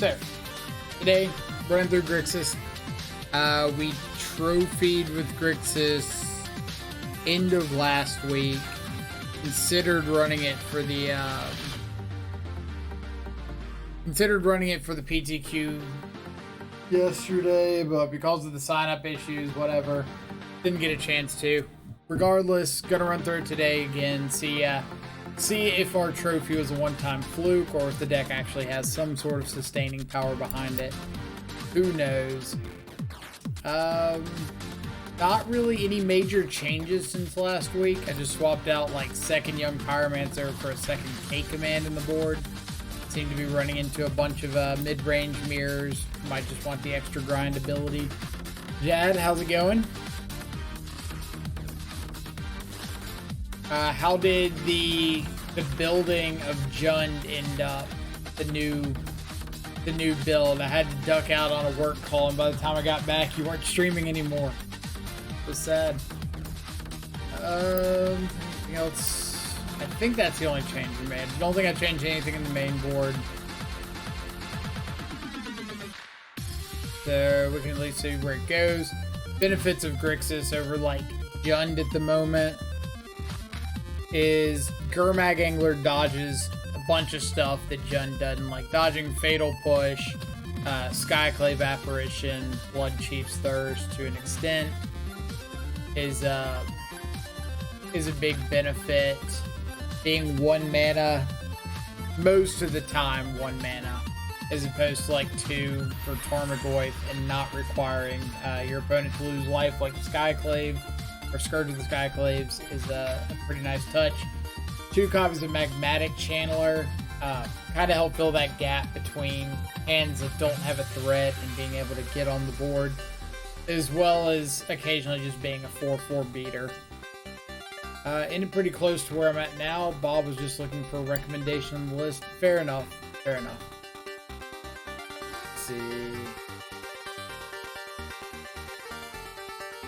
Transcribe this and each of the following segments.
So, today, running through Grixis. We trophied with Grixis end of last week. Considered running it for the PTQ yesterday, but because of the sign-up issues, whatever, didn't get a chance to. Regardless, gonna run through it today again, see if our trophy was a one-time fluke or if the deck actually has some sort of sustaining power behind it. Who knows? Not really any major changes since last week. I just swapped out like second Young Pyromancer for a second K command in the board. Seem to be running into a bunch of mid-range mirrors. Might just want the extra grind ability. Jad, how's it going? How did the building of Jund end up? The new build. I had to duck out on a work call, and by the time I got back, you weren't streaming anymore. It was sad. Anything else? I think that's the only change we made. I don't think I changed anything in the main board. So we can at least see where it goes. Benefits of Grixis over like Jund at the moment is Gurmag Angler dodges a bunch of stuff that Jund doesn't, like dodging Fatal Push, Skyclave Apparition, Blood Chief's Thirst to an extent is a big benefit. Being 1 mana most of the time 1 mana as opposed to like 2 for Tarmogoyf, and not requiring your opponent to lose life like Skyclave or Scourge of the Skyclaves is a pretty nice touch. 2 copies of Magmatic Channeler kind of help fill that gap between hands that don't have a threat and being able to get on the board, as well as occasionally just being a 4/4 beater. Ended pretty close to where I'm at now. Bob was just looking for a recommendation on the list. Fair enough. Fair enough. Let's see.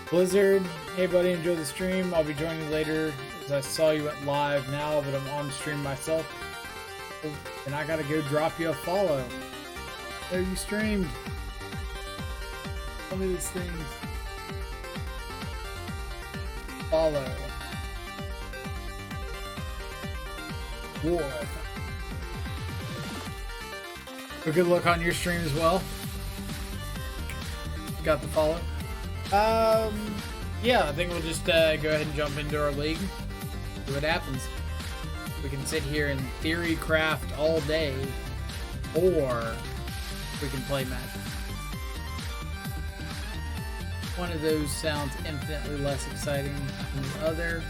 Blizzard, hey buddy, enjoy the stream. I'll be joining you later as I saw you went live now, but I'm on stream myself. And I gotta go drop you a follow. There you streamed. Tell me these things. Follow. War. A good look on your stream as well. Got the follow. Yeah, I think we'll just go ahead and jump into our league. See what happens. We can sit here and theory craft all day, or we can play Magic. One of those sounds infinitely less exciting than the other.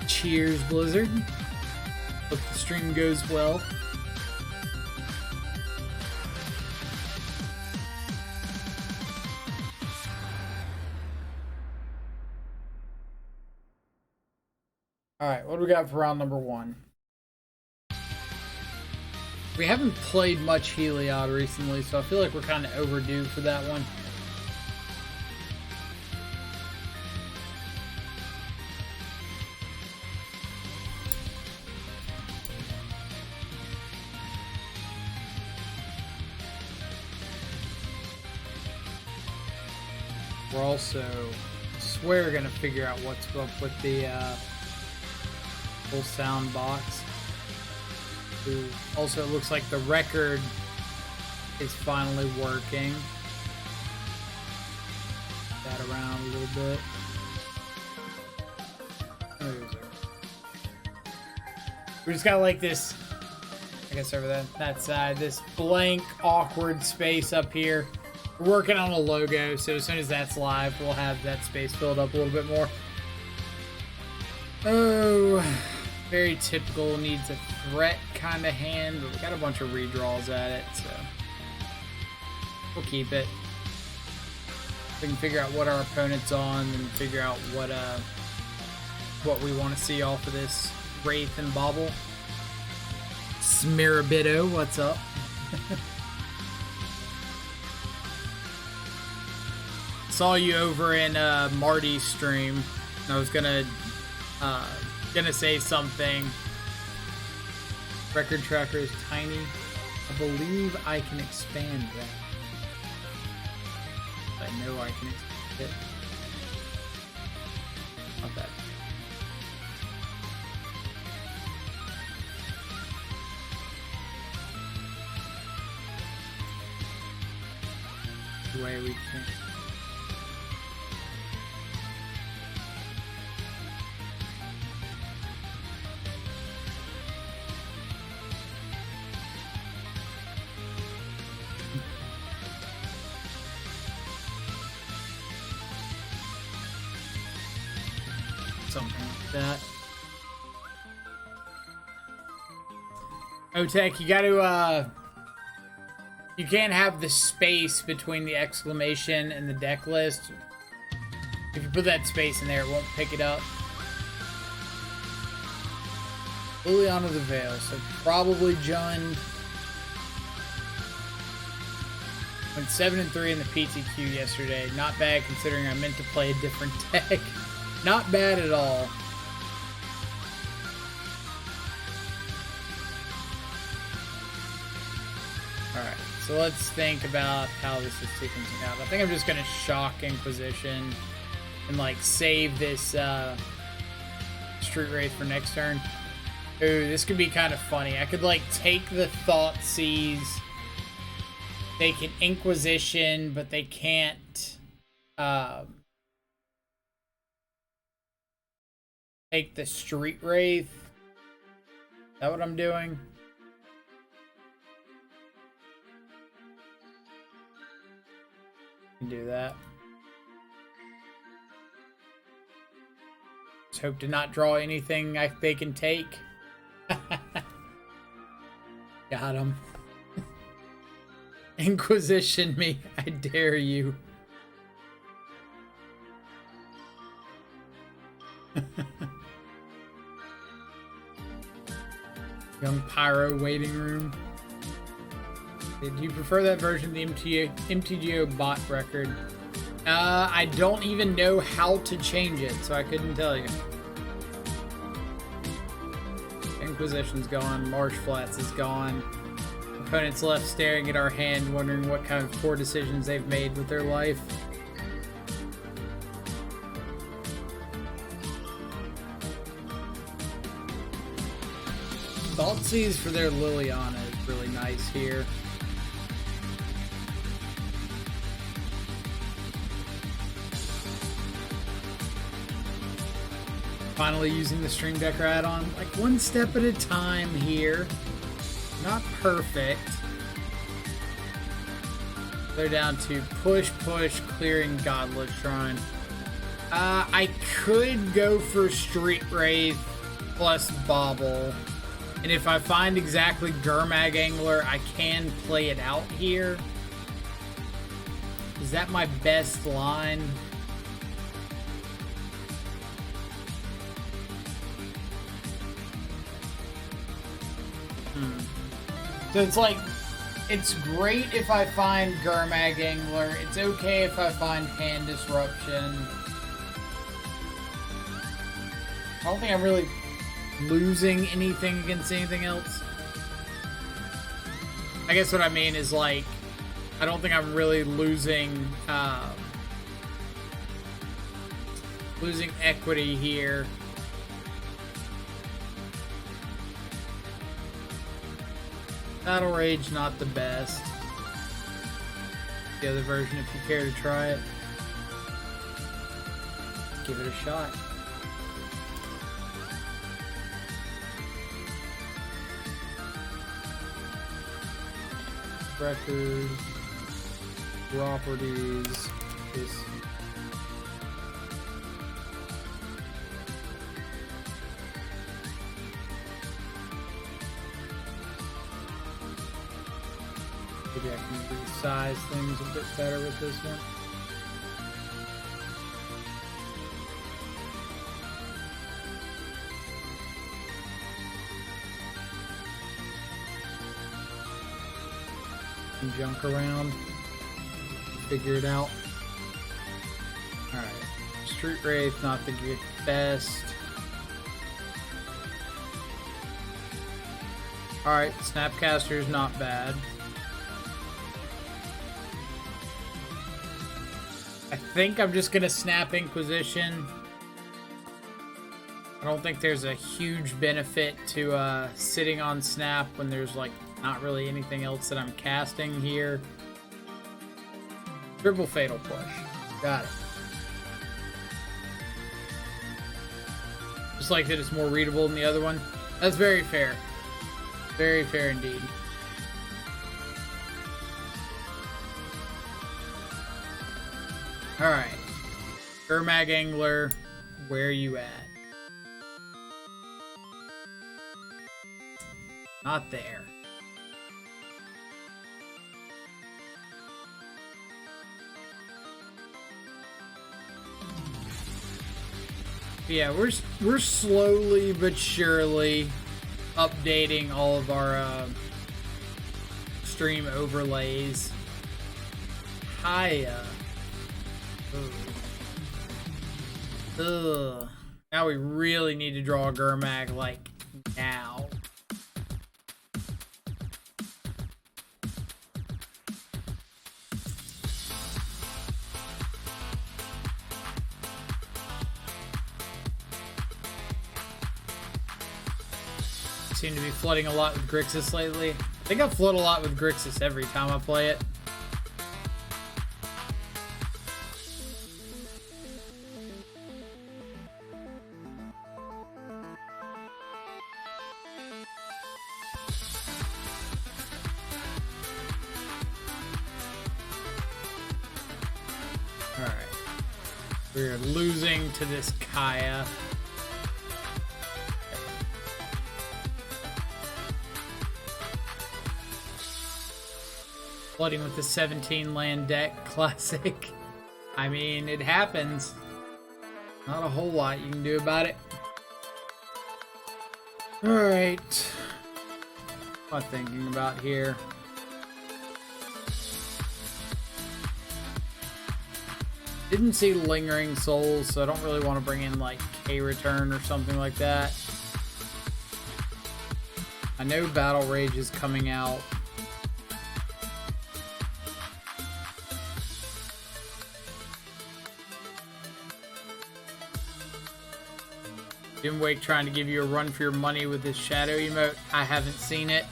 Cheers, Blizzard. Hope the stream goes well. Alright, what do we got for round number 1? We haven't played much Heliod recently, so I feel like we're kind of overdue for that one. We're also, I swear, gonna figure out what's up with the full sound box. Ooh. Also, it looks like the record is finally working. That around a little bit. We just got like this, I guess over that side, this blank, awkward space up here. We're working on a logo, so as soon as that's live, we'll have that space filled up a little bit more. Oh, very typical, needs a threat kind of hand, but we got a bunch of redraws at it, so we'll keep it. We can figure out what our opponent's on and figure out what we want to see off of this Wraith and Bauble. Smirabito, what's up? Saw you over in Marty's stream. I was gonna say something Record tracker is tiny. I believe I can expand that. I know I can expand it. Not bad. The way we can. Something like that. Otech, you gotta, you can't have the space between the exclamation and the deck list. If you put that space in there, it won't pick it up. Liliana the Veil, so probably Jund. Went 7-3 in the PTQ yesterday. Not bad considering I meant to play a different deck. Not bad at all. Alright, so let's think about how this is sequencing out. I think I'm just going to shock Inquisition and, like, save this Street Wraith for next turn. Ooh, this could be kind of funny. I could, like, take the Thoughtseize. They can Inquisition, but they can't take the Street Wraith. Is that what I'm doing? Can do that. Just hope to not draw anything they can take. Got him. Inquisition me, I dare you. Young Pyro waiting room. Did you prefer that version of the MTGO bot record? I don't even know how to change it, so I couldn't tell you. Inquisition's gone, Marsh Flats is gone. Opponents left staring at our hand, wondering what kind of poor decisions they've made with their life. Thoughtseize for their Liliana is really nice here. Finally using the Stream Decker add-on, like one step at a time here. Not perfect. They're down to push, clearing Godless Shrine. I could go for Street Wraith plus Bobble. And if I find exactly Gurmag Angler, I can play it out here. Is that my best line? So it's like, it's great if I find Gurmag Angler. It's okay if I find Hand Disruption. I don't think I'm really losing anything against anything else. I guess what I mean is, like, I don't think I'm really losing losing equity here. Battle Rage, not the best. The other version, if you care to try it, give it a shot. Record, properties, this. Maybe I can resize things a bit better with this one. And junk around, figure it out. Alright, Street Wraith, not the best. Alright, Snapcaster is not bad. I think I'm just gonna snap Inquisition. I don't think there's a huge benefit to sitting on snap when there's like not really anything else that I'm casting here. Triple Fatal Push. Got it. Just like that it's more readable than the other one. That's very fair. Very fair indeed. Alright. Magmatic Angler, where you at? Not there. Yeah, we're slowly but surely updating all of our stream overlays. Hiya. Ugh. Now we really need to draw a Gurmag like now. Seem to be flooding a lot with Grixis lately. I think I flood a lot with Grixis every time I play it. Alright. We're losing to this Kaya. Flooding with the 17 land deck classic. I mean, it happens. Not a whole lot you can do about it. Alright. What am I thinking about here? Didn't see Lingering Souls, so I don't really want to bring in like K-Return or something like that. I know Battle Rage is coming out. Doomwake trying to give you a run for your money with this shadow emote. I haven't seen it.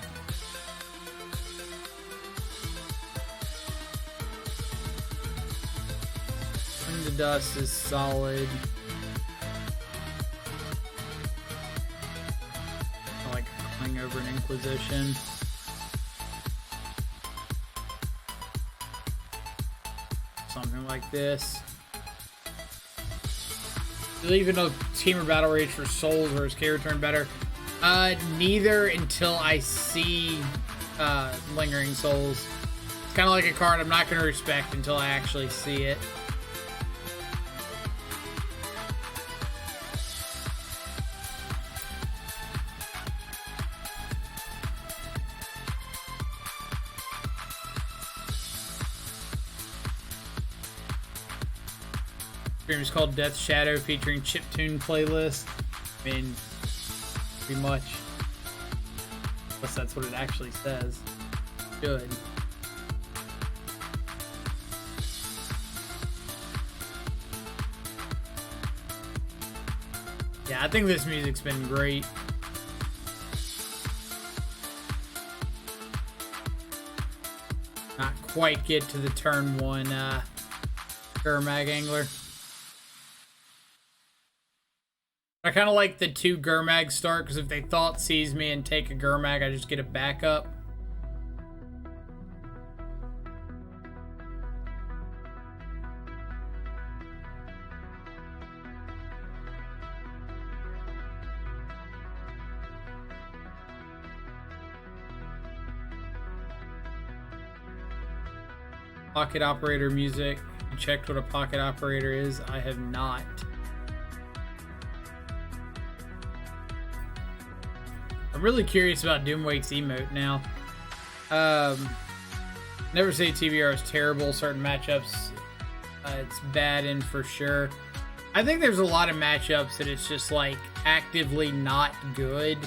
And the dust is solid. I like calling over an Inquisition. Something like this. Even though Team or Battle Rage for Souls or is K-Return better? Neither until I see Lingering Souls. It's kind of like a card I'm not going to respect until I actually see it. It's called Death Shadow featuring chiptune playlist. I mean, pretty much. Unless that's what it actually says. Good. Yeah, I think this music's been great. Not quite get to the turn one Magmatic Angler. I kind of like the 2 Gurmag start, because if they thought sees me and take a Gurmag, I just get a backup. Pocket Operator music. You checked what a Pocket Operator is? I have not. I'm really curious about Doomwake's emote now. Never say TBR is terrible. Certain matchups, it's bad in for sure. I think there's a lot of matchups that it's just like actively not good.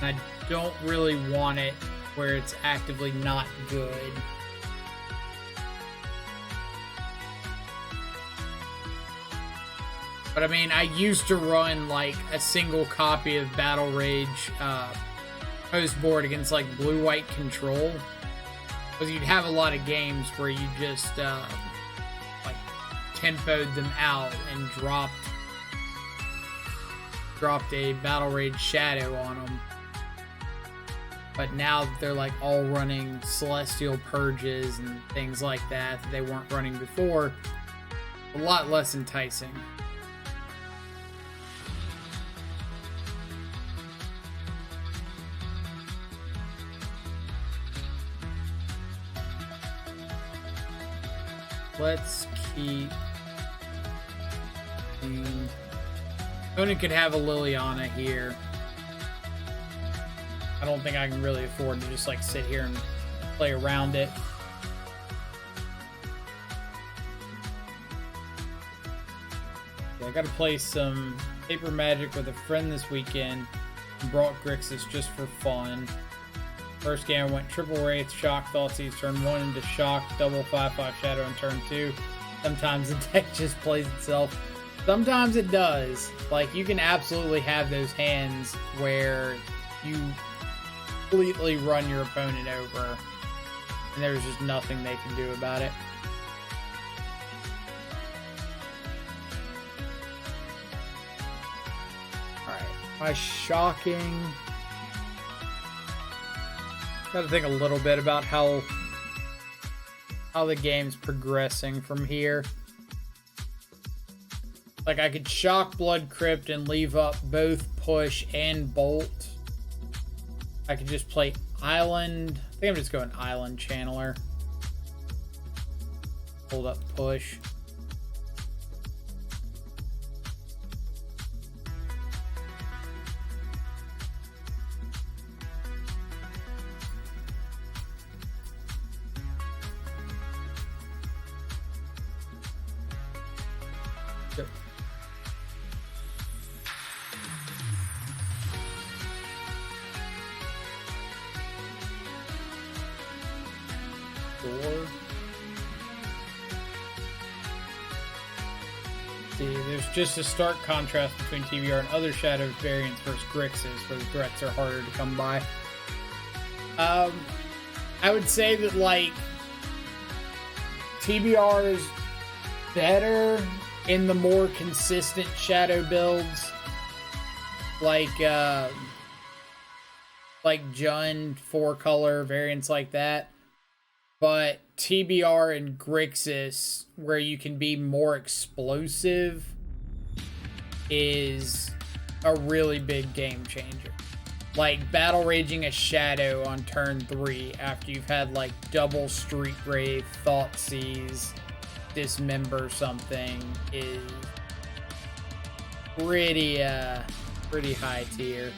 And I don't really want it where it's actively not good. But I mean, I used to run like a single copy of Battle Rage post board against like blue-white control. Because you'd have a lot of games where you just like tempoed them out and dropped a Battle Rage Shadow on them. But now they're like all running Celestial Purges and things like that they weren't running before. A lot less enticing. Let's keep... Tony could have a Liliana here. I don't think I can really afford to just like sit here and play around it. Okay, I gotta play some Paper Magic with a friend this weekend and brought Grixis just for fun. First game I went triple Wraith, Shock, Thoughtseize, turn 1 into Shock, double 5/5 Shadow in turn 2. Sometimes the deck just plays itself. Sometimes it does. Like, you can absolutely have those hands where you completely run your opponent over and there's just nothing they can do about it. Alright, my shocking... Gotta think a little bit about how the game's progressing from here. Like, I could shock Blood Crypt and leave up both push and bolt. I could just play Island. I think I'm just going Island Channeler. Hold up push. See, there's just a stark contrast between TBR and other Shadow variants versus Grixis, where the threats are harder to come by. I would say that, like, TBR is better in the more consistent Shadow builds, like Jund, 4-color, variants like that. But TBR and Grixis, where you can be more explosive, is a really big game changer. Like, battle raging a Shadow on turn 3 after you've had, like, double Street Wraith, Thoughtseize, Dismember something is pretty high tier.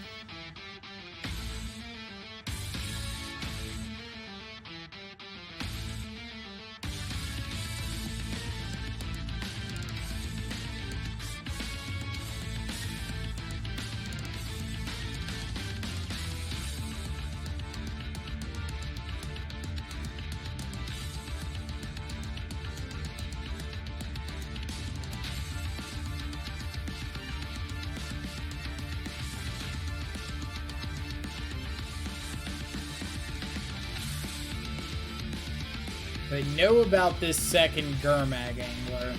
They know about this second Gurmag Angler.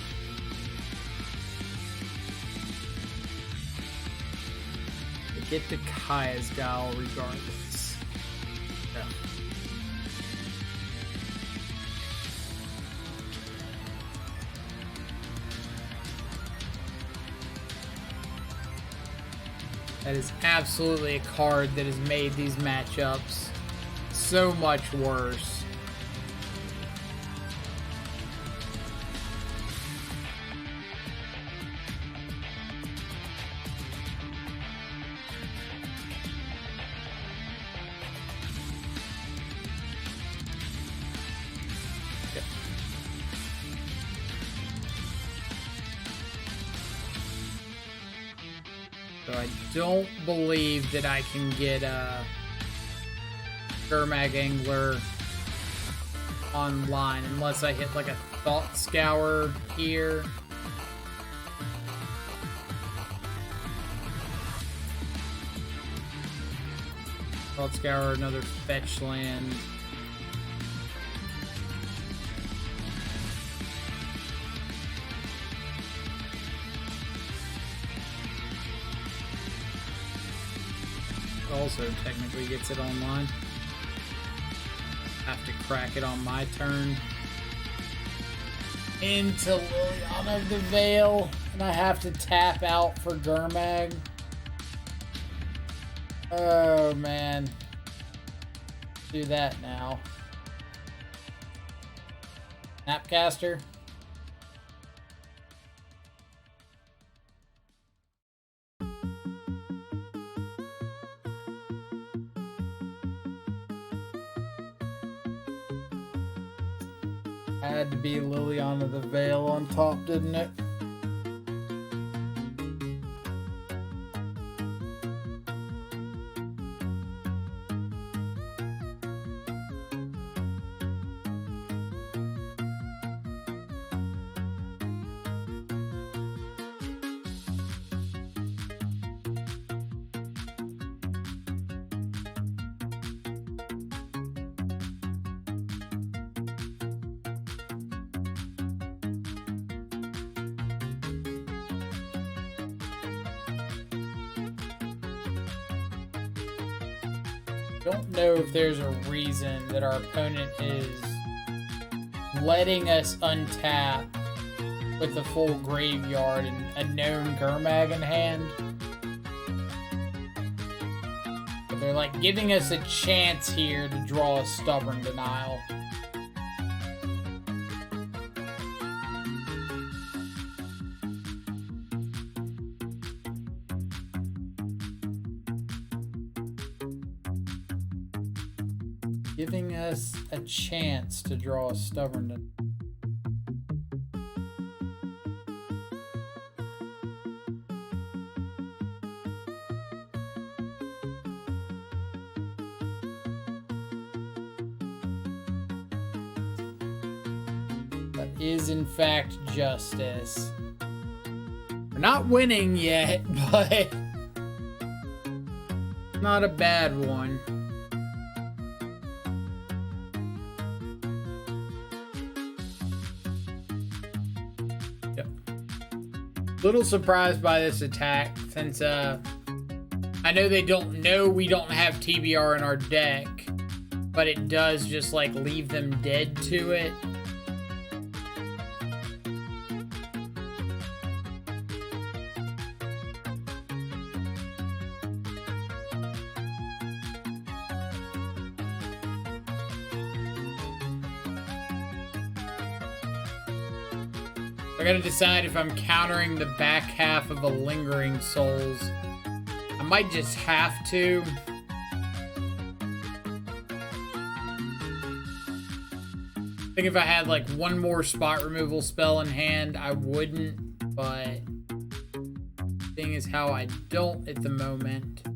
They get the Kaya's Guile regardless. Yeah. That is absolutely a card that has made these matchups so much worse. So I don't believe that I can get Gurmag Angler online unless I hit like a Thought Scour here. Thought Scour, another fetch land. Also technically gets it online. Have to crack it on my turn. Into Liliana of the Veil, and I have to tap out for Gurmag. Oh man. Do that now. Snapcaster. Had to be Liliana of the Veil on top, didn't it? Don't know if there's a reason that our opponent is letting us untap with a full graveyard and a known Gurmag in hand. But they're like giving us a chance here to draw a Stubborn Denial. Giving us a chance to draw a Stubborn Denial. That is in fact justice. We're not winning yet, but not a bad one. Little surprised by this attack since I know they don't know we don't have TBR in our deck, but it does just like leave them dead to it. I gotta decide if I'm countering the back half of a Lingering Souls. I might just have to. I think if I had like one more spot removal spell in hand, I wouldn't, but thing is how I don't at the moment.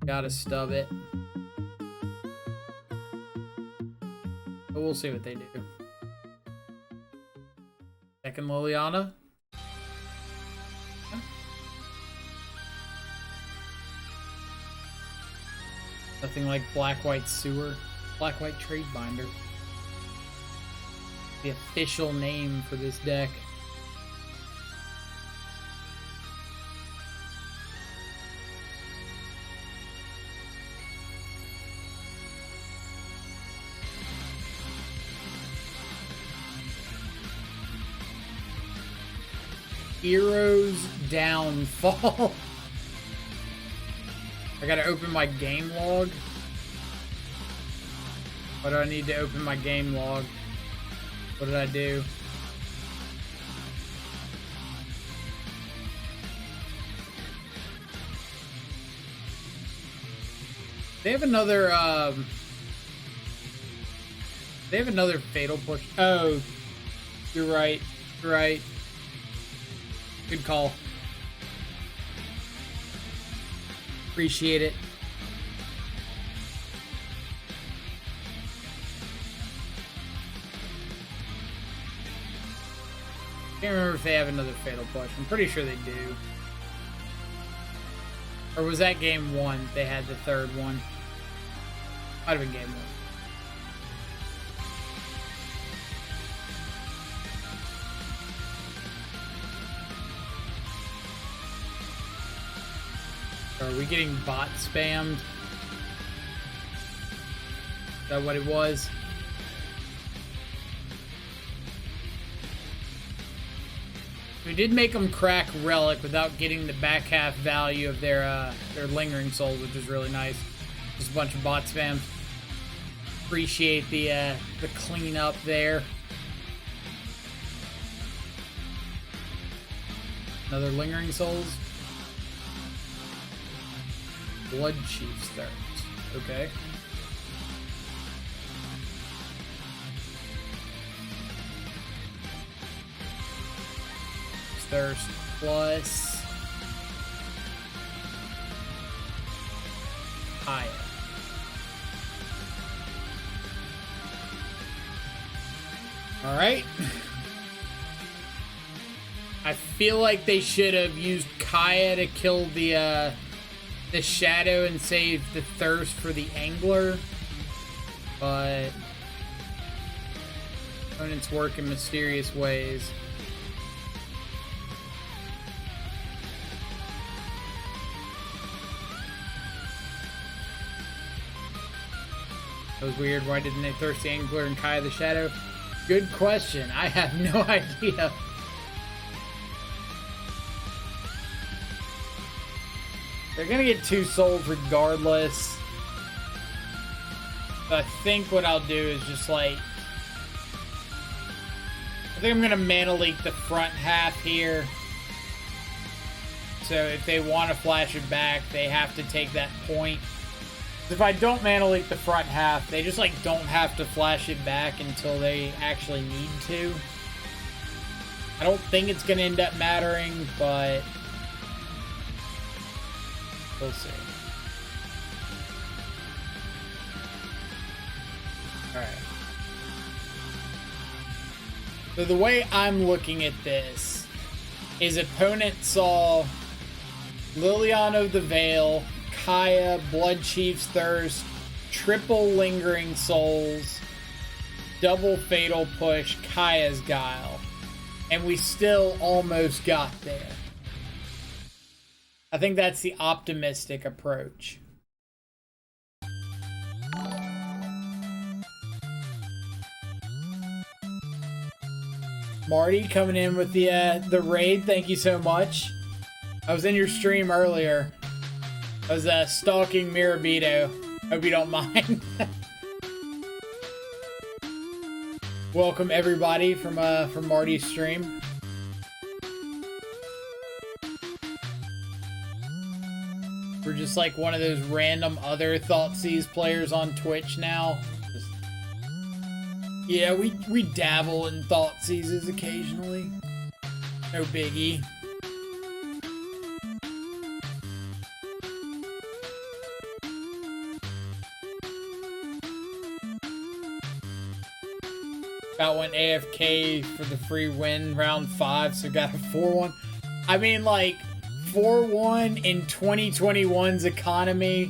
Gotta stub it. But we'll see what they do. Second Liliana. Nothing like Black-White Sewer. Black-White Trade Binder. The official name for this deck. Hero's Downfall. I gotta open my game log. Why do I need to open my game log? What did I do? They have another Fatal Push. Oh, you're right. You're right. Good call. Appreciate it. Can't remember if they have another Fatal Push. I'm pretty sure they do. Or was that game 1? They had the third one. Might have been game 1. Are we getting bot spammed? Is that what it was? We did make them crack Relic without getting the back half value of their Lingering Souls, which is really nice. Just a bunch of bot spams. Appreciate the cleanup there. Another Lingering Souls. Blood Chief's Thirst. Okay. Thirst plus Higher. All right. I feel like they should have used Kaya to kill the Shadow and save the Thirst for the Angler, but opponents work in mysterious ways. That was weird. Why didn't they Thirst the Angler and Kaya the Shadow? Good question. I have no idea. They're gonna get 2 souls regardless. But I think what I'll do is just like... I think I'm gonna Mana Leak the front half here. So if they want to flash it back, they have to take that point. If I don't Mana Leak the front half, they just like don't have to flash it back until they actually need to. I don't think it's gonna end up mattering, but we'll see. Alright. So the way I'm looking at this is opponent saw Liliana of the Veil, Kaya, Blood Chief's Thirst, triple Lingering Souls, double Fatal Push, Kaya's Guile. And we still almost got there. I think that's the optimistic approach. Marty coming in with the raid. Thank you so much. I was in your stream earlier. I was stalking Mirabito. Hope you don't mind. Welcome everybody from Marty's stream. We're just like one of those random other Thoughtseize players on Twitch now. Just, yeah, we dabble in Thoughtseizes occasionally. No biggie. Got one AFK for the free win round 5, so got a 4-1. I mean, like, 4-1 in 2021's economy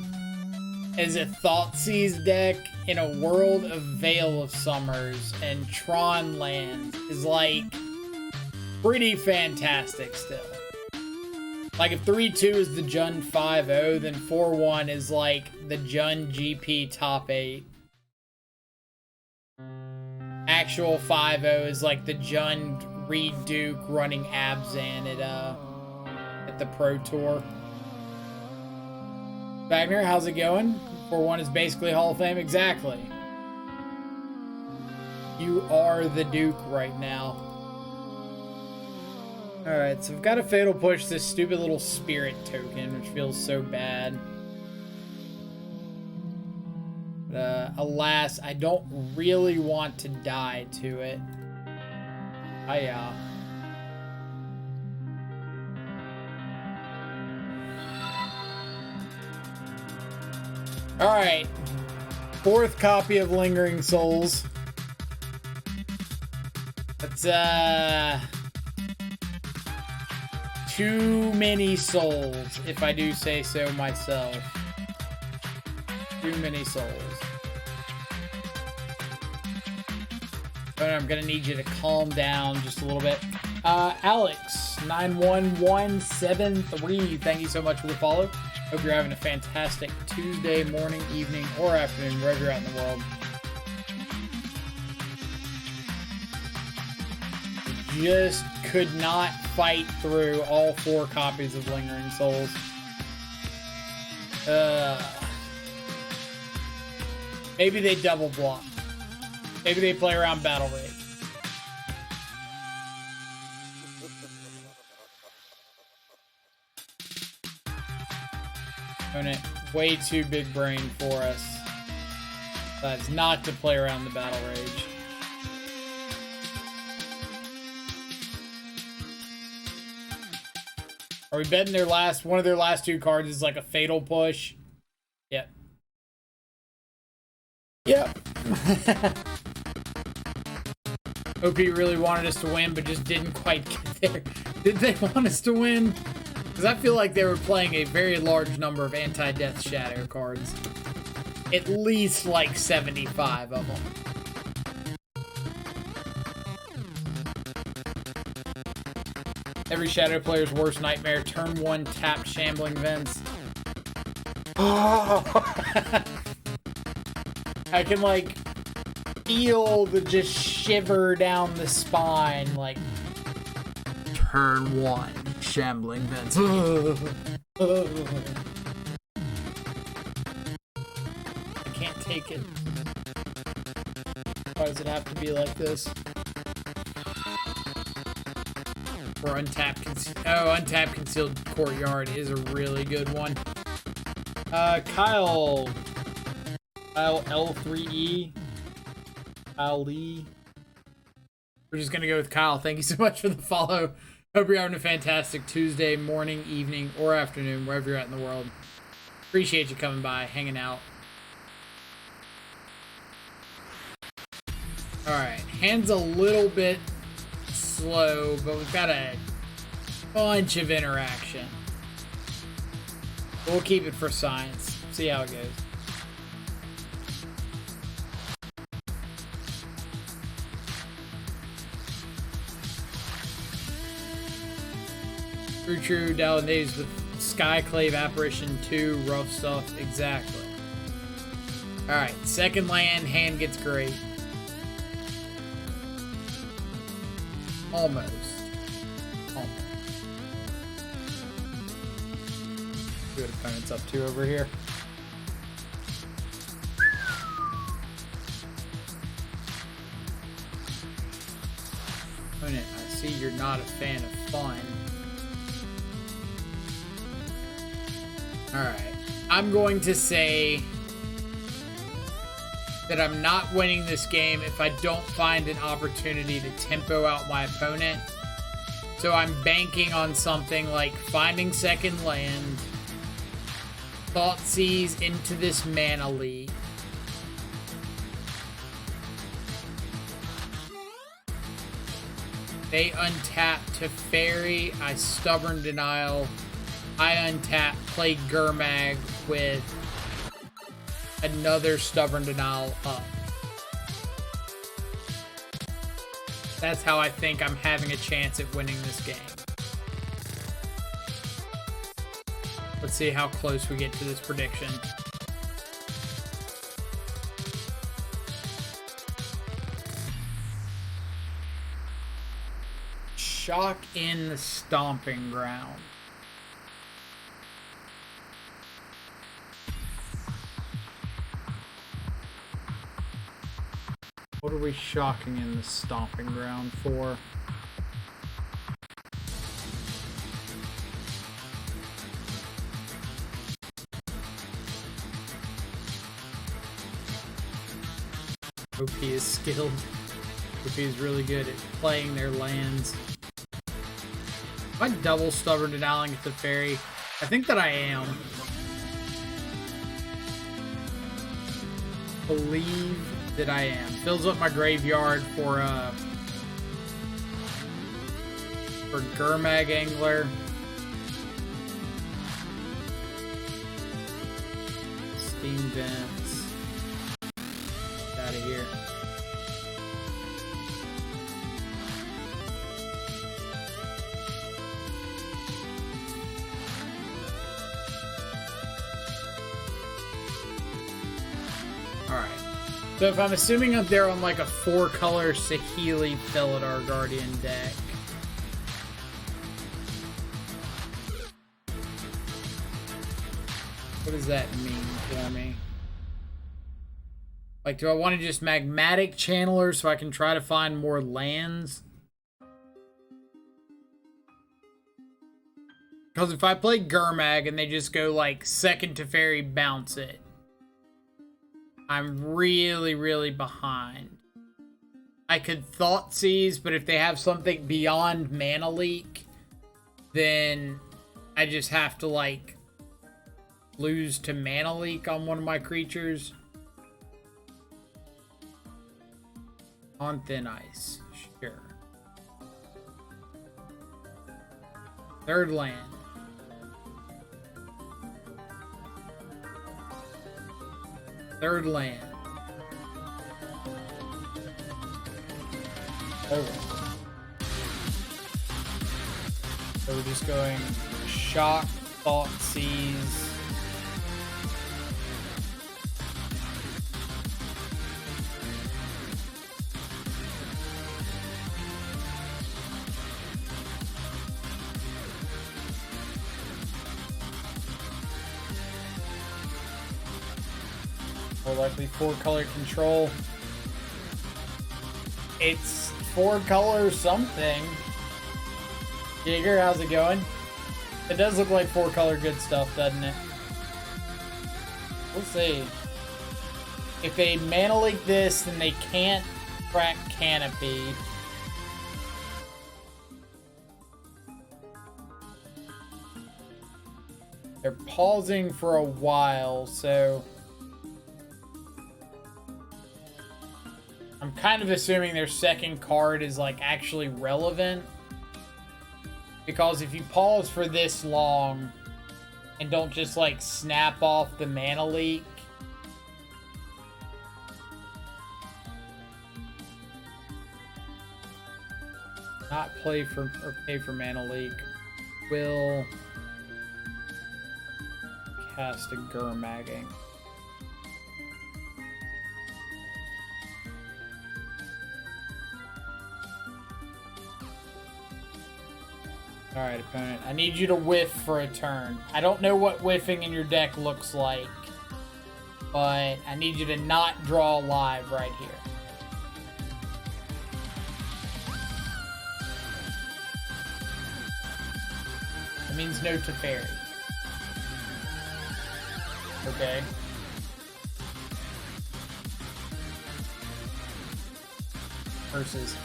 as a Thoughtseize deck in a world of Veil of Summers and Tron lands is, like, pretty fantastic still. Like, if 3-2 is the Jund 5-0, then 4-1 is, like, the Jund GP top 8. Actual 5-0 is like the Jund Reed Duke running Abzan at the Pro Tour. Wagner, how's it going? 4-1 is basically Hall of Fame. Exactly. You are the Duke right now. Alright, so I've got to Fatal Push this stupid little Spirit token, which feels so bad. Alas, I don't really want to die to it. Alright. 4th copy of Lingering Souls. That's, too many souls, if I do say so myself. Too many souls. But I'm gonna need you to calm down just a little bit. Alex, 91173, thank you so much for the follow. Hope you're having a fantastic Tuesday morning, evening, or afternoon, wherever you're at in the world. Just could not fight through all 4 copies of Lingering Souls. Maybe they double block. Maybe they play around Battle Rage. Opponent, way too big brain for us. That's not to play around the Battle Rage. Are we betting one of their last 2 cards is like a fatal push? Yep. Yep. OP really wanted us to win, but just didn't quite get there. Did they want us to win? Because I feel like they were playing a very large number of anti-death shadow cards. At least like 75 of them. Every shadow player's worst nightmare. Turn 1, tap Shambling Vents. I can like feel the just shiver down the spine. Like, turn 1, Shambling Vents. I can't take it. Why does it have to be like this? Or Untapped Concealed Courtyard is a really good one. Kyle L3E. Kyle Lee. We're just gonna go with Kyle. Thank you so much for the follow. Hope you're having a fantastic Tuesday morning, evening, or afternoon, wherever you're at in the world. Appreciate you coming by, hanging out. Alright, hand's a little bit slow, but we've got a bunch of interaction. We'll keep it for science. See how it goes. True, Daladays with Skyclave Apparition 2, rough stuff, exactly. Alright, second land, hand gets great. Almost. See what opponent's up to over here. Opponent, I see you're not a fan of fun. Alright. I'm going to say that I'm not winning this game if I don't find an opportunity to tempo out my opponent. So I'm banking on something like finding second land, Thoughtseize into this mana leak. They untap to Fairy, I Stubborn Denial, I untap, play Gurmag with another Stubborn Denial up. That's how I think I'm having a chance at winning this game. Let's see how close we get to this prediction. Shock in the Stomping Ground. What are we shocking in the Stomping Ground for? OP is skilled. OP is really good at playing their lands. Am I double Stubborn Denying at the Fairy? I think that I am. believe that I am. Fills up my graveyard for Magmatic Angler. Steam vents. Get out of here. Alright. So if I'm assuming that they're on like a 4-color Saheeli Felidar Guardian deck. What does that mean for me? Like, do I want to just Magmatic Channeler so I can try to find more lands? Because if I play Gurmag and they just go like second to fairy, bounce it, I'm really, really behind. I could Thoughtseize, but if they have something beyond Mana Leak, then I just have to like lose to Mana Leak on one of my creatures. On thin ice, sure. Third land. Third land. Okay. So we're just going Shock, Thoughtseize. Or likely 4-color control. It's 4-color something. Jigger, how's it going? It does look like 4-color good stuff, doesn't it? We'll see. If they Mana Leak this, then they can't crack Canopy. They're pausing for a while, so I'm kind of assuming their second card is like actually relevant, because if you pause for this long and don't just like snap off the Mana Leak, not play for or pay for Mana Leak, will cast a Gurmagging. Alright, opponent. I need you to whiff for a turn. I don't know what whiffing in your deck looks like, but I need you to not draw live right here. That means no Teferi. Okay. Versus.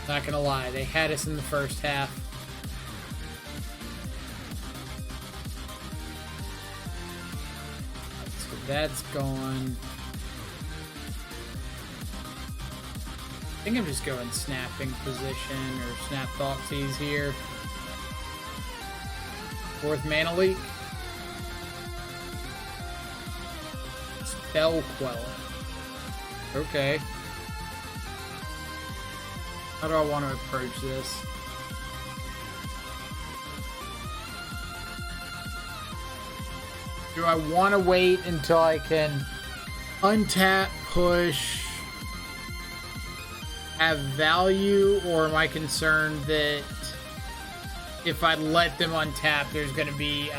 Not gonna lie, they had us in the first half. So that's gone. I think I'm just going snapping position or snap Thoughtseize here. Fourth Mana Leak. Spell Queller. Okay. How do I want to approach this? Do I want to wait until I can untap, push, have value, or am I concerned that if I let them untap, there's going to be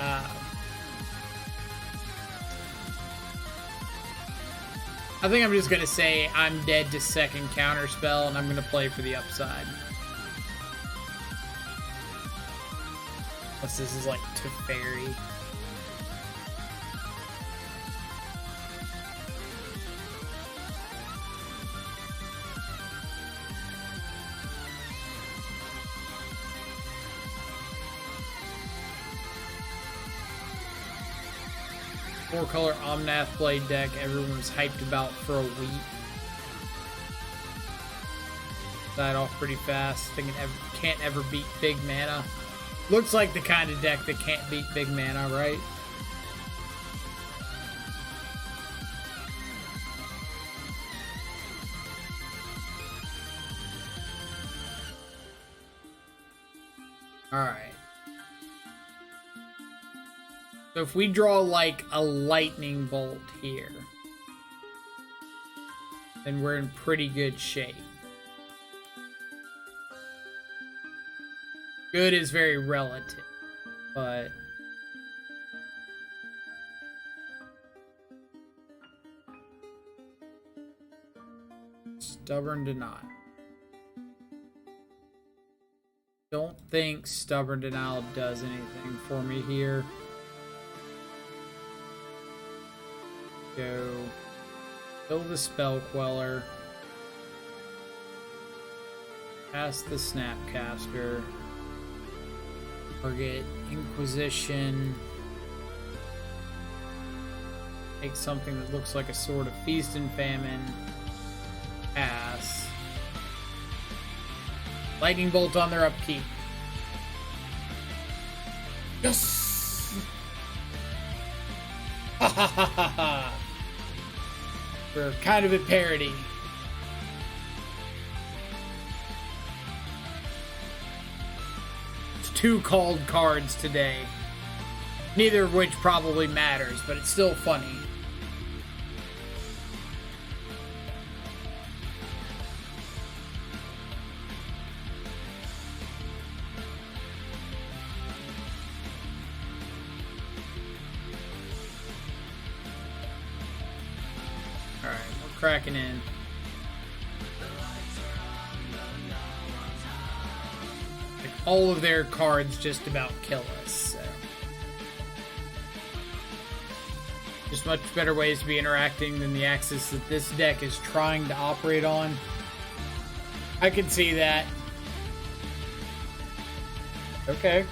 I think I'm just going to say I'm dead to second counterspell, and I'm going to play for the upside. Unless this is like Teferi. 4-color Omnath Blade deck everyone was hyped about for a week. Died off pretty fast. Thinking can't ever beat big mana. Looks like the kind of deck that can't beat big mana, right? Alright. So if we draw like a lightning bolt here, then we're in pretty good shape. Good is very relative, but Stubborn Denial. Don't think Stubborn Denial does anything for me here. Go kill the Spell Queller. Cast the Snapcaster. Target Inquisition. Take something that looks like a Sword of Feast and Famine. Pass. Lightning Bolt on their upkeep. Yes! Ha ha ha ha ha! We're kind of a parody. It's 2 called cards today. Neither of which probably matters, but it's still funny. Cracking in. Like all of their cards just about kill us, so. Just much better ways to be interacting than the axis that this deck is trying to operate on. I can see that. Okay.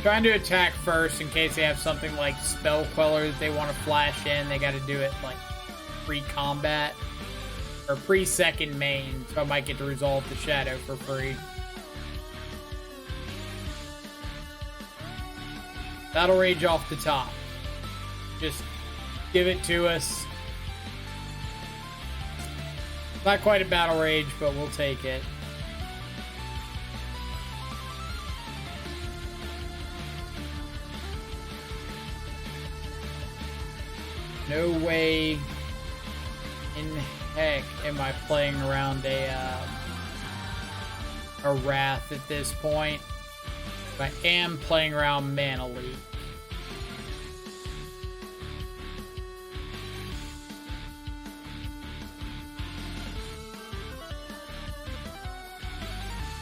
Trying to attack first in case they have something like Spell Queller that they want to flash in. They got to do it like pre-combat or pre-second main, so I might get to resolve the Shadow for free. Battle Rage off the top. Just give it to us. Not quite a Battle Rage, but we'll take it. No way in heck am I playing around a Wrath at this point. But I am playing around Mana Leak.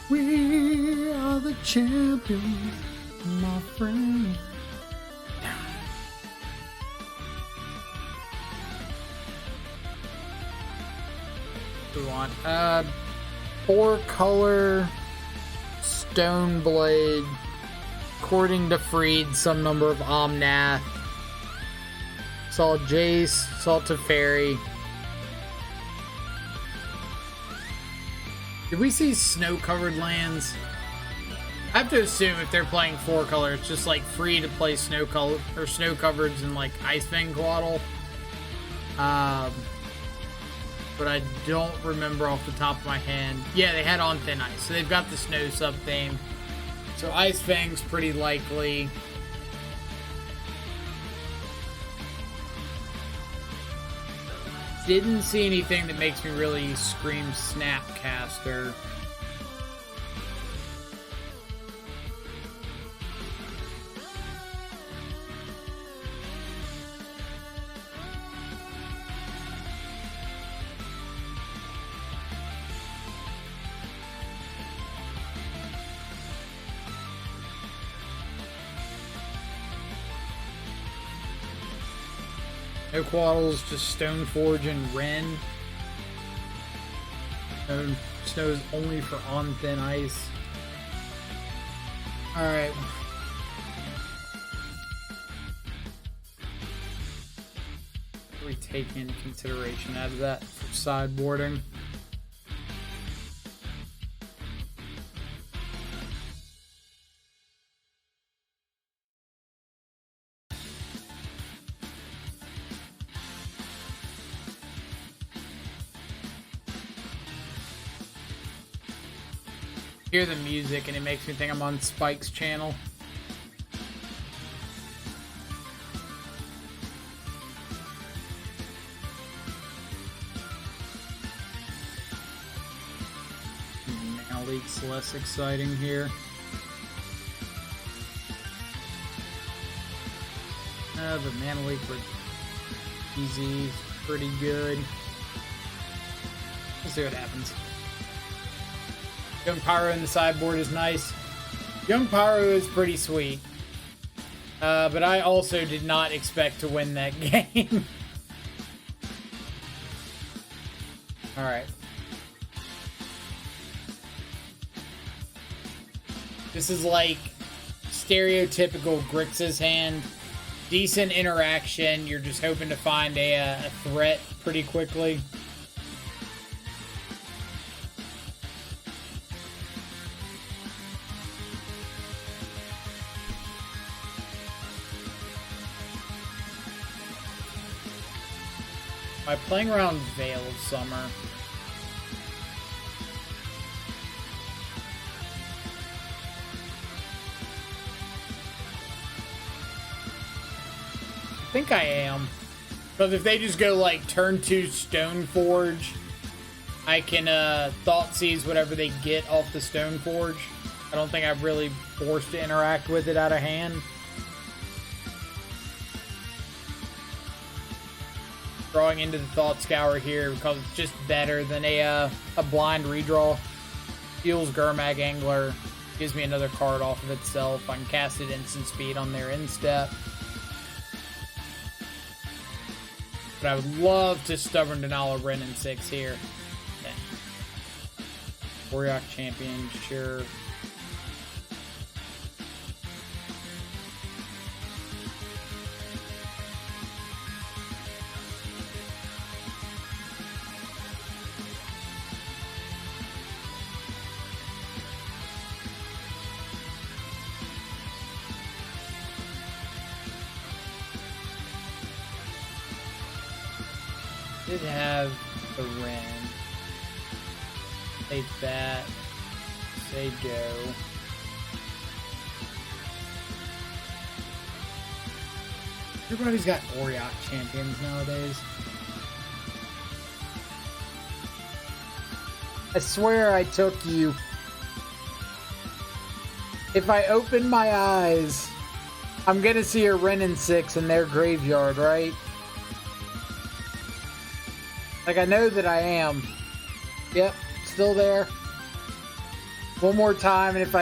We are the champions, my friend. We want 4-color Stoneblade, according to Freed, some number of Omnath. Saw Jace, saw Teferi. Did we see snow-covered lands? I have to assume if they're playing 4-color, it's just like free to play snow-covereds and like Icefang Coatl. But I don't remember off the top of my head. Yeah, they had On Thin Ice, so they've got the snow sub-theme. So Icefang's pretty likely. Didn't see anything that makes me really scream Snapcaster. No Coatls, just Stoneforge and Ren. Snow's only for On Thin Ice. Alright. be taken into consideration out of that for sideboarding. Hear the music and it makes me think I'm on Spike's channel. Mana leak's less exciting here. The mana leak was easy, pretty good. Let's see what happens. Young Pyro in the sideboard is nice. Young Pyro is pretty sweet. But I also did not expect to win that game. Alright. This is like stereotypical Grixis hand. Decent interaction. You're just hoping to find a threat pretty quickly. Am I playing around Veil of Summer? I think I am. Because if they just go like turn 2 Stoneforge, I can Thought Seize whatever they get off the Stoneforge. I don't think I'm really forced to interact with it out of hand. Drawing into the Thought Scour here because it's just better than a blind redraw. Heals Gurmag Angler. Gives me another card off of itself. I can cast it instant speed on their instep. But I would love to Stubborn Denial of Wrenn and 6 here. Yeah. Warrior Champion, sure. Did have the Wrenn. Take that. Say go. Everybody's got Warrior champions nowadays. I swear I took you. If I open my eyes, I'm gonna see a Wrenn and 6 in their graveyard, right? Like, I know that I am. Yep, still there. One more time, and if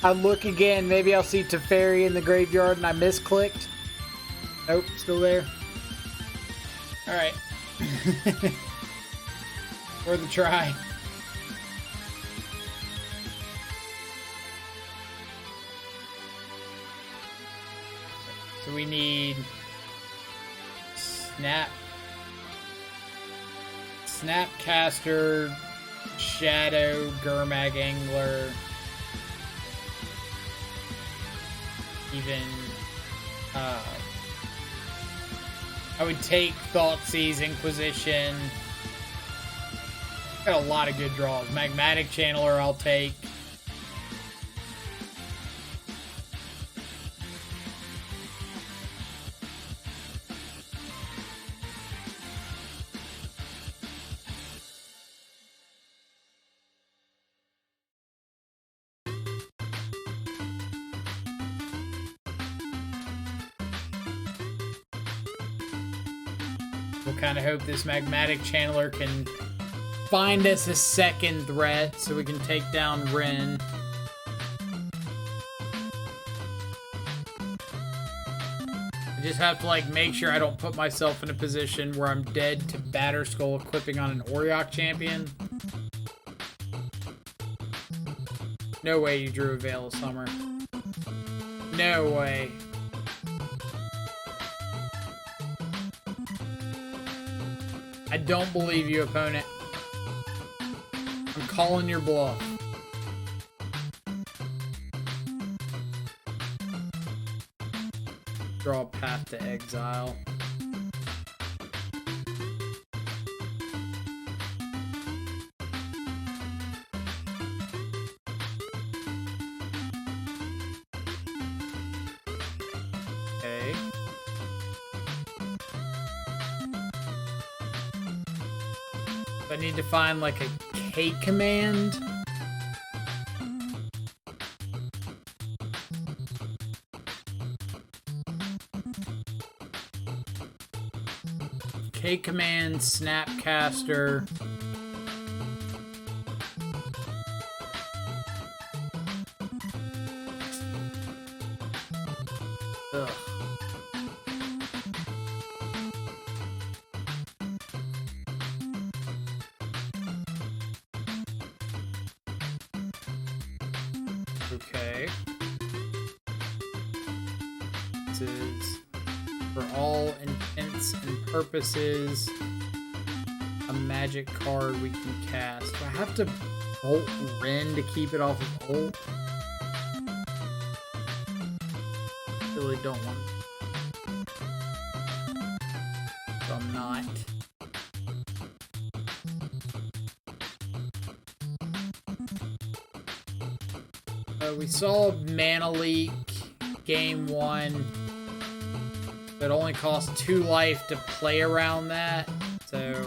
I look again, maybe I'll see Teferi in the graveyard and I misclicked. Nope, still there. Alright. Worth a try. So we need Snapcaster, Shadow, Gurmag Angler, even, I would take Thoughtseize, Inquisition. Got a lot of good draws. Magmatic Channeler I'll take. We'll kind of hope this Magmatic Channeler can find us a second threat so we can take down Wrenn. I just have to, like, make sure I don't put myself in a position where I'm dead to Batterskull equipping on an Auriok champion. No way you drew a Veil of Summer. No way. I don't believe you, opponent. I'm calling your bluff. Draw a path to exile. Okay. I need to find like a K command. K command, Snapcaster. Ugh. Okay. This is, for all intents and purposes, a magic card we can cast. Do I have to bolt Ren to keep it off of ult? Really don't want it. So I'm not. We saw Mana Leak game 1. It only costs 2 life to play around that, so...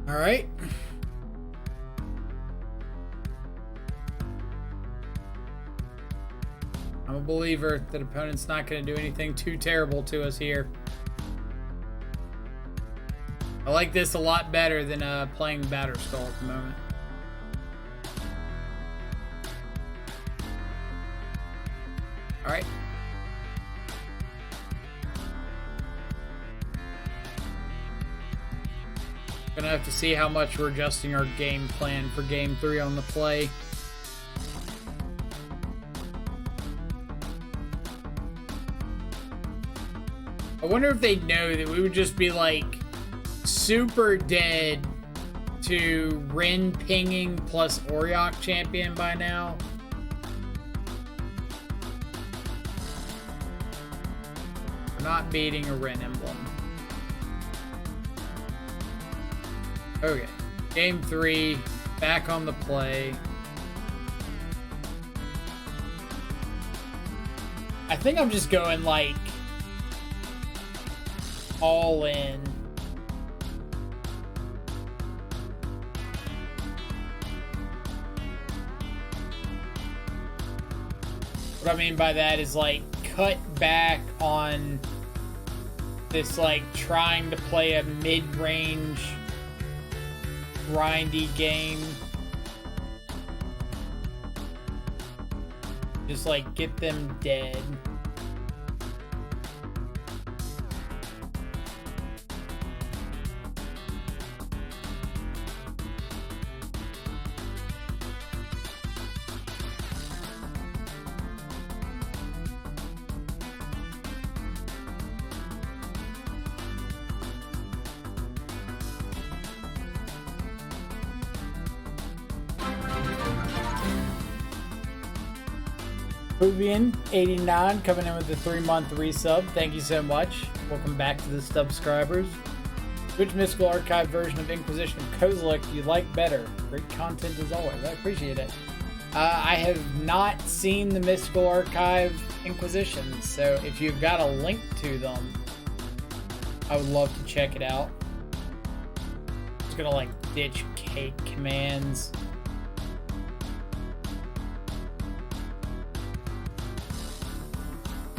Alright. I'm a believer that opponent's not going to do anything too terrible to us here. I like this a lot better than playing Batterskull at the moment. Alright. Gonna have to see how much we're adjusting our game plan for game 3 on the play. I wonder if they'd know that we would just be like super dead to Ren pinging plus Auriok champion by now. We're not beating a Ren emblem. Okay, game 3, back on the play. I think I'm just going like all in. What I mean by that is like cut back on this like trying to play a mid-range grindy game. Just like get them dead. Puvian89 coming in with the 3-month resub. Thank you so much. Welcome back to the subscribers. Which Mystical Archive version of Inquisition of Kozilek do you like better? Great content as always. I appreciate it. I have not seen the Mystical Archive Inquisitions, so if you've got a link to them, I would love to check it out. I'm just gonna like ditch cake commands.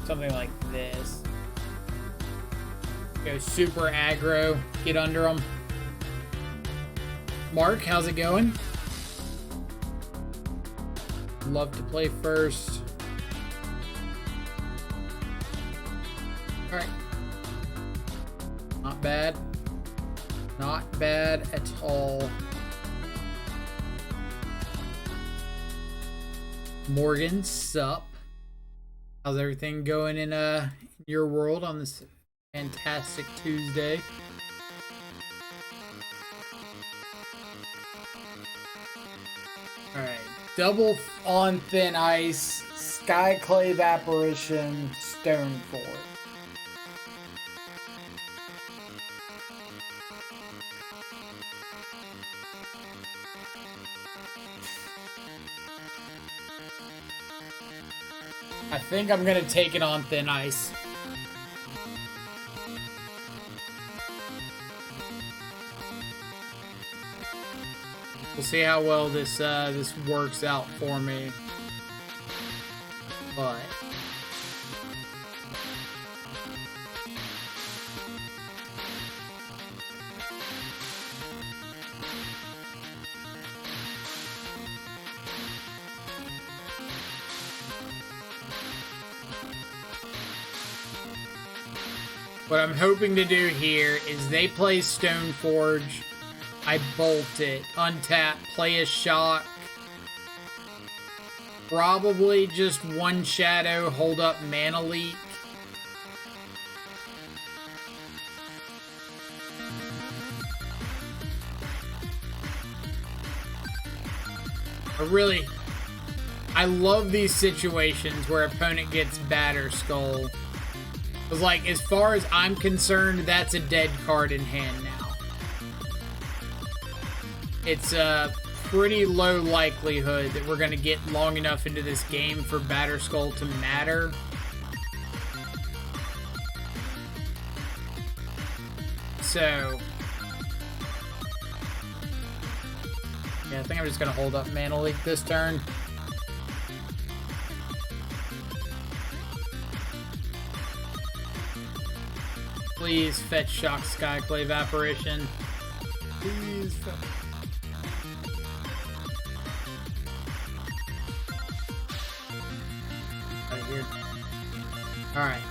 Something like this. Go super aggro. Get under them. Mark, how's it going? Love to play first. Alright. Not bad. Not bad at all. Morgan, sup? How's everything going in your world on this fantastic Tuesday? Alright. Double on thin ice, Skyclave Apparition, Stoneforge. I think I'm gonna take it on thin ice. We'll see how well this works out for me. But what I'm hoping to do here is they play Stoneforge, I bolt it, untap, play a shock, probably just one shadow, hold up mana leak. I love these situations where opponent gets Batter Skull. Because, like, as far as I'm concerned, that's a dead card in hand now. It's a pretty low likelihood that we're going to get long enough into this game for Batter Skull to matter. So, yeah, I think I'm just going to hold up Mana Leak this turn. Please fetch Shock Skyclave Apparition. Please fetch. Right here. Alright.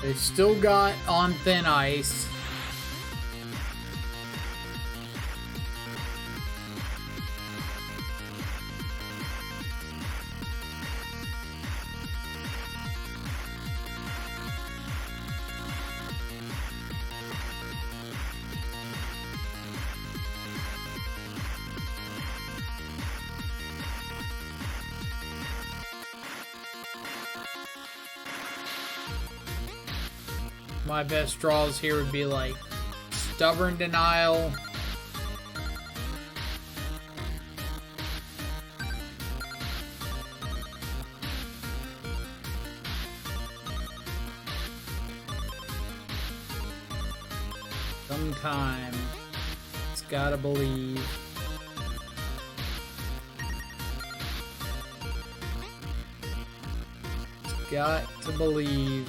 They've still got on thin ice. My best draws here would be like Stubborn Denial. Sometime it's gotta believe. It's got to believe.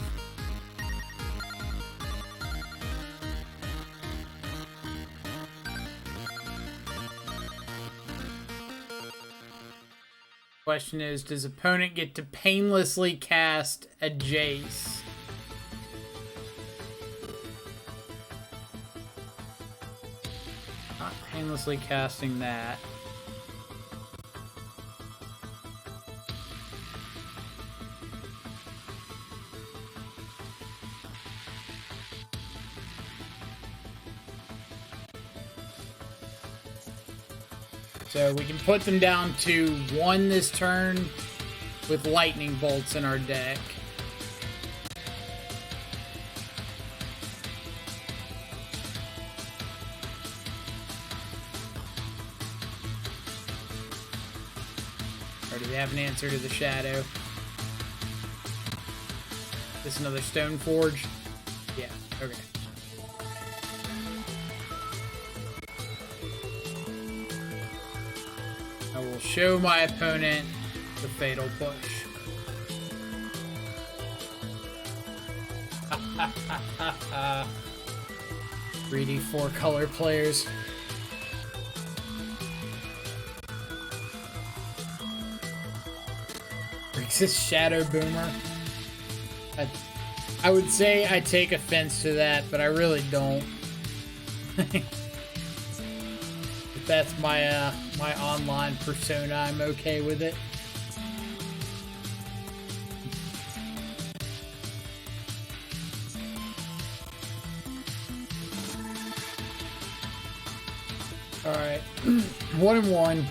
Question is, does opponent get to painlessly cast a Jace? Not painlessly casting that. So we can put them down to 1 this turn with lightning bolts in our deck. Or do we have an answer to the shadow? This another Stoneforge? Yeah, okay. I will show my opponent the Fatal Push. Greedy 4-color players. Grixis Shadow Boomer. I would say I take offense to that, but I really don't. If that's my my online persona, I'm okay with it. All right, 1-1.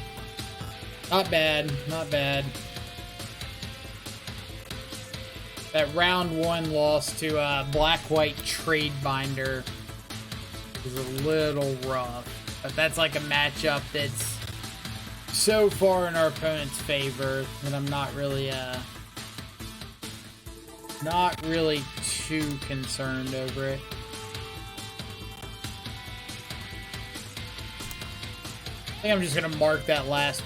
Not bad, not bad. That round 1 loss to Black-White Trade Binder is a little rough. But that's like a matchup that's so far in our opponent's favor that I'm not really too concerned over it. I think I'm just gonna mark that last.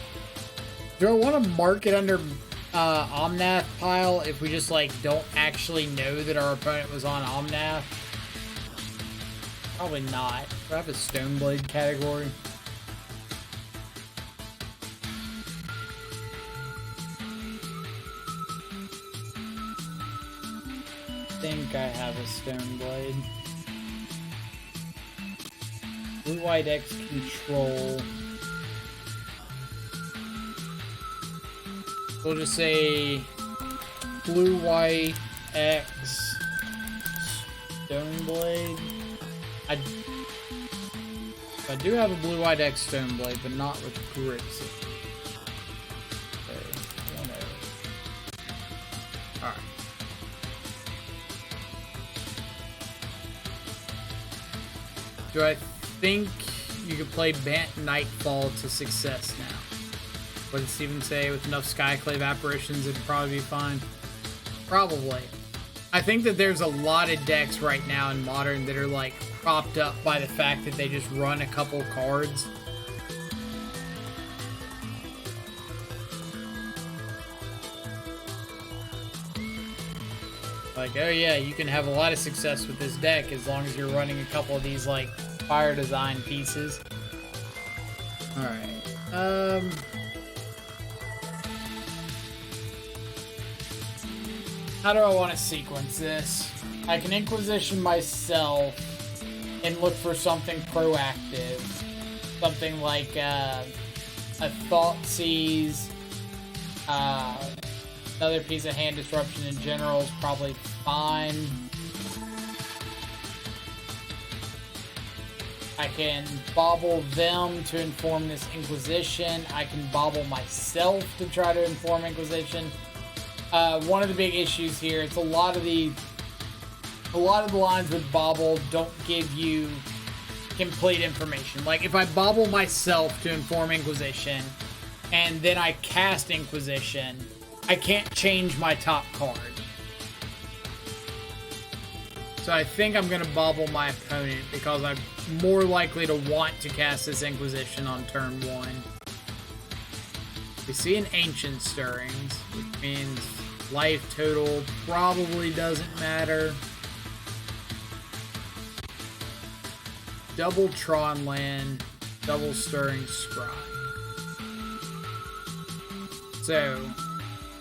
Do I want to mark it under Omnath pile if we just like don't actually know that our opponent was on Omnath? Probably not. Do I have a Stoneblade category? I think I have a Stoneblade. Blue-White X control. We'll just say Blue-White X Stoneblade. I do have a Blue-White X Stoneblade, but not with Grixis. Okay, 1-0. Alright. Do I think you could play Bant Nightfall to success now? What did Steven say? With enough Skyclave apparitions, it'd probably be fine. Probably. I think that there's a lot of decks right now in Modern that are like propped up by the fact that they just run a couple cards. Like, oh yeah, you can have a lot of success with this deck as long as you're running a couple of these like fire design pieces. Alright. How do I want to sequence this? I can Inquisition myself and look for something proactive. Something like a Thoughtseize. Another piece of hand disruption in general is probably fine. I can bobble them to inform this Inquisition. I can bobble myself to try to inform Inquisition. One of the big issues here, it's a lot of the lines with bobble don't give you complete information. Like if I bobble myself to inform Inquisition and then I cast Inquisition, I can't change my top card. So I think I'm going to bobble my opponent because I'm more likely to want to cast this Inquisition on turn 1. We see an Ancient Stirrings, which means life total probably doesn't matter. Double Tron land, double Stirring Scrying. So,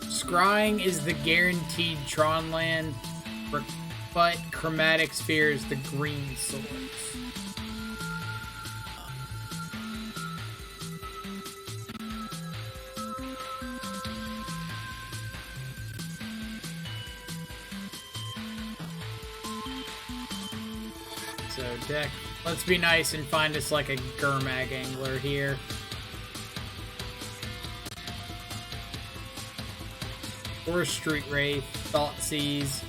Scrying is the guaranteed Tron land, but Chromatic Sphere is the green source. So deck, let's be nice and find us like a Gurmag Angler here. Or a Street Wraith, Thoughtseize.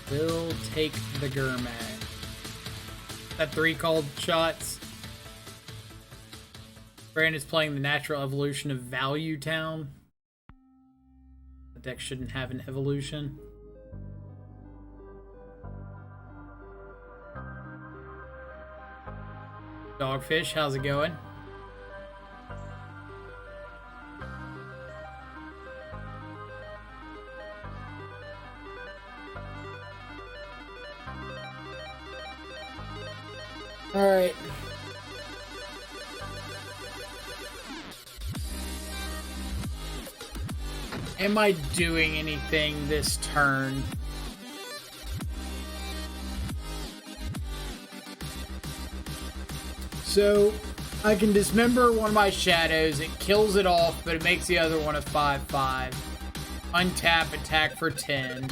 We'll take the Gurmag. That 3 called shots. Brandon's playing the natural evolution of Value Town. The deck shouldn't have an evolution. Dogfish, how's it going? Alright. Am I doing anything this turn? So, I can dismember one of my shadows. It kills it off, but it makes the other one a 5/5. Untap, attack for 10.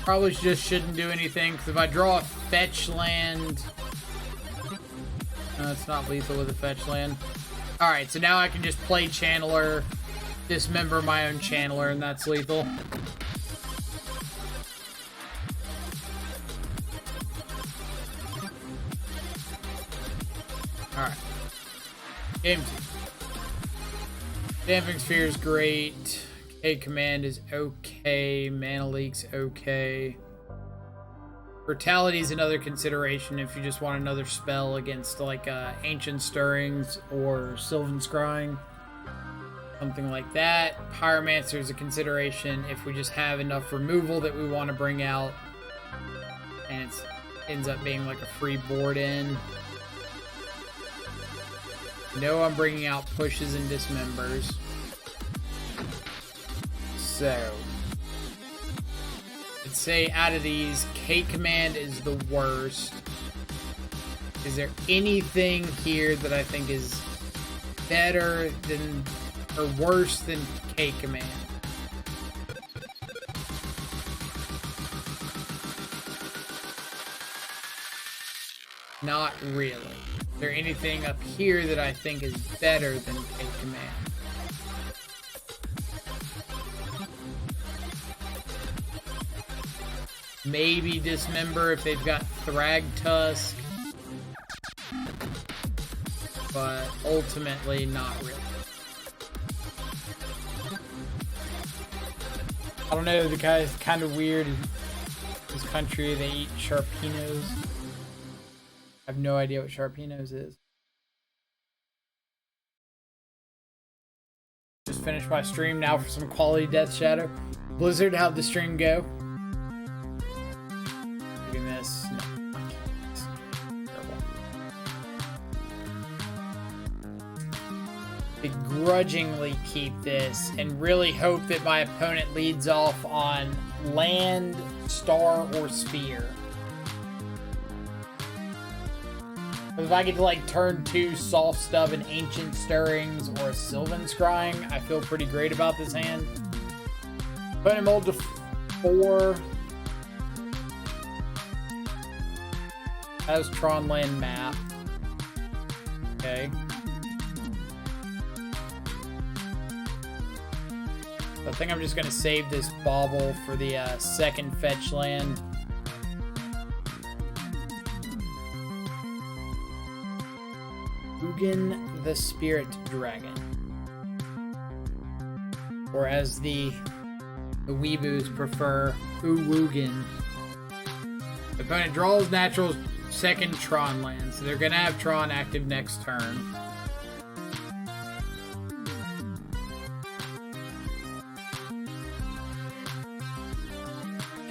Probably just shouldn't do anything, because if I draw a fetch land... No, it's not lethal with a fetch land. Alright, so now I can just play Channeler, dismember my own Channeler, and that's lethal. Alright. Game 2. Damping Sphere is great. Command is okay. Mana Leak's okay. Brutality is another consideration if you just want another spell against like Ancient Stirrings or Sylvan Scrying. Something like that. Pyromancer is a consideration if we just have enough removal that we want to bring out. And it ends up being like a free board in. No, I'm bringing out pushes and dismembers. So, I'd say out of these, K-Command is the worst. Is there anything here that I think is better than, or worse than K-Command? Not really. Is there anything up here that I think is better than K-Command? Maybe Dismember if they've got Thrag Tusk. But ultimately, not really. I don't know, the guy's kind of weird. In this country, they eat Sharpenos. I have no idea what Sharpenos is. Just finished my stream now for some quality Death Shadow. Blizzard, how'd the stream go? This. No, terrible. Begrudgingly keep this and really hope that my opponent leads off on land, star, or sphere. If I get to like turn 2 soft stub and Ancient Stirrings or a Sylvan Scrying, I feel pretty great about this hand. Put him old to 4. Has Tron land map. Okay. So I think I'm just gonna save this bauble for the second fetch land. Ugin the Spirit Dragon. Or as the weeboos prefer, Uwugin. The opponent draws natural second Tron land, so they're gonna have Tron active next turn.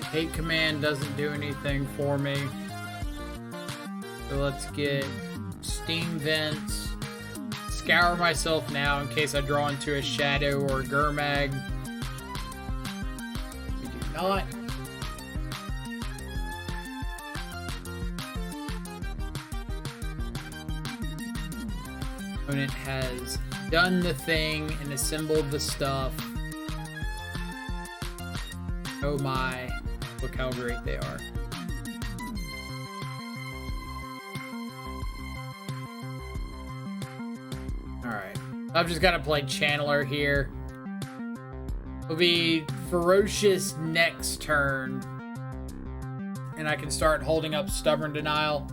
Hate Command doesn't do anything for me. So let's get Steam Vents. Scour myself now in case I draw into a Shadow or a Gurmag. We do not. Opponent has done the thing and assembled the stuff. Oh my, look how great they are. Alright, I've just got to play Channeler here. It'll be Ferocious next turn. And I can start holding up Stubborn Denial.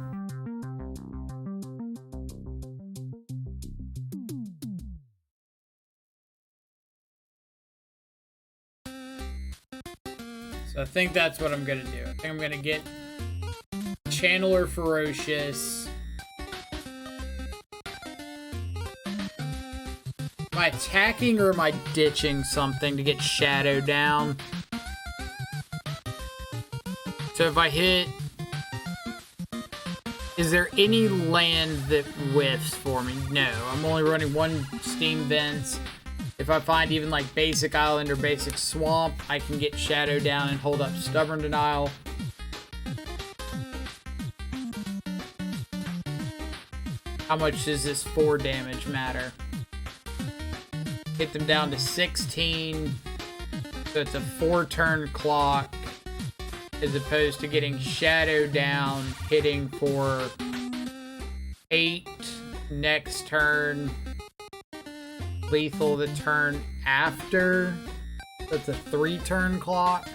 So I think that's what I'm gonna do. I think I'm gonna get Channeler Ferocious. Am I attacking or am I ditching something to get Shadow down? So if I hit... Is there any land that whiffs for me? No, I'm only running one Steam Vents. If I find even like basic island or basic swamp, I can get Shadow down and hold up Stubborn Denial. How much does this 4 damage matter? Hit them down to 16. So it's a 4-turn clock. As opposed to getting Shadow down, hitting for 8 next turn. Lethal the turn after. That's a 3-turn clock.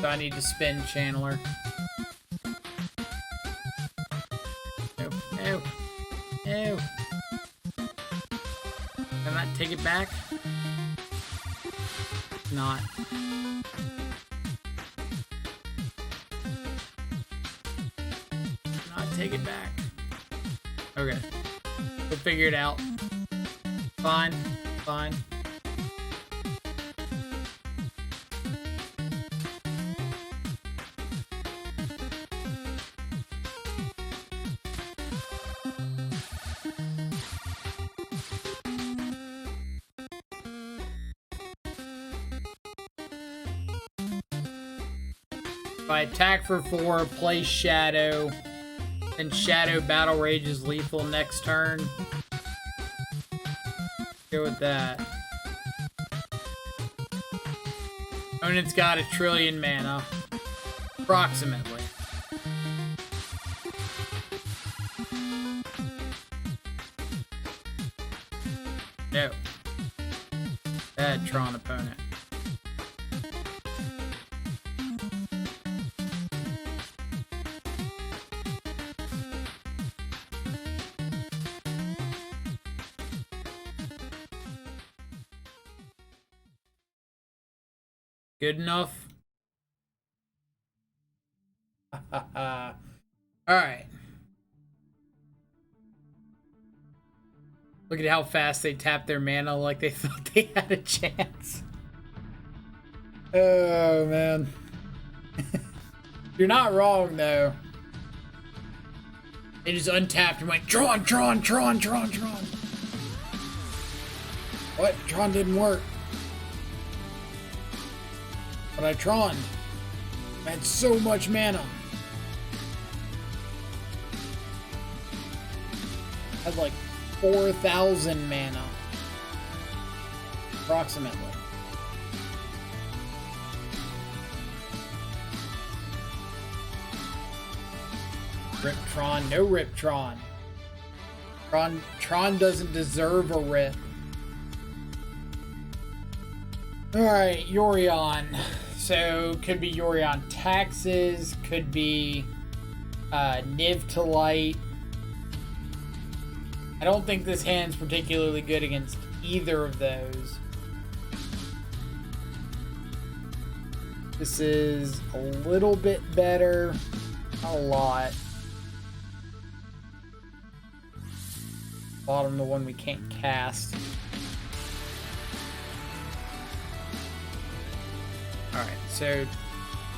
So I need to spin Channeler. No, no, no. Can I not take it back? Not. Not take it back. Okay. We'll figure it out. Fine. Fine. If I attack for 4, play Shadow, and Shadow Battle Rage is lethal next turn. Go with that. Opponent's got 1 trillion mana. Approximately. No. Bad Tron opponent. Good enough? Alright. Look at how fast they tapped their mana like they thought they had a chance. Oh, man. You're not wrong, though. They just untapped and went, Tron, Tron, Tron, Tron, Tron. What? Tron didn't work. But I Tron. I had so much mana. I had like 4,000 mana. Approximately. Rip Tron. No Rip Tron. Tron doesn't deserve a rip. Alright, Yorion. So, could be Yorion Taxes, could be Niv to Light. I don't think this hand's particularly good against either of those. This is a little bit better. Not a lot. Bottom, the one we can't cast. Alright, so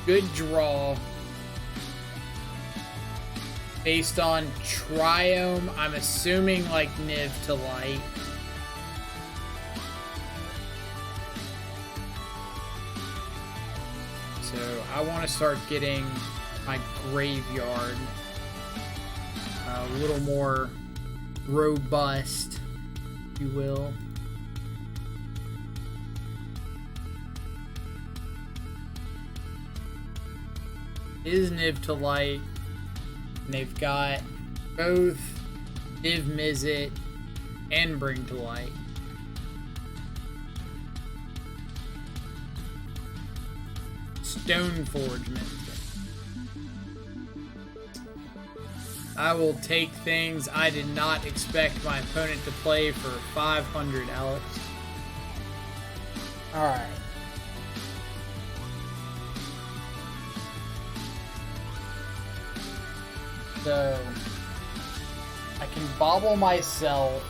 good draw. Based on Triome, I'm assuming like Niv to Light. So I want to start getting my graveyard a little more robust, if you will. Is Niv to Light, and they've got both Niv Mizzet and Bring to Light. Stoneforge Mizzet. I will take things I did not expect my opponent to play for 500, Alex. Alright. So, I can bobble myself.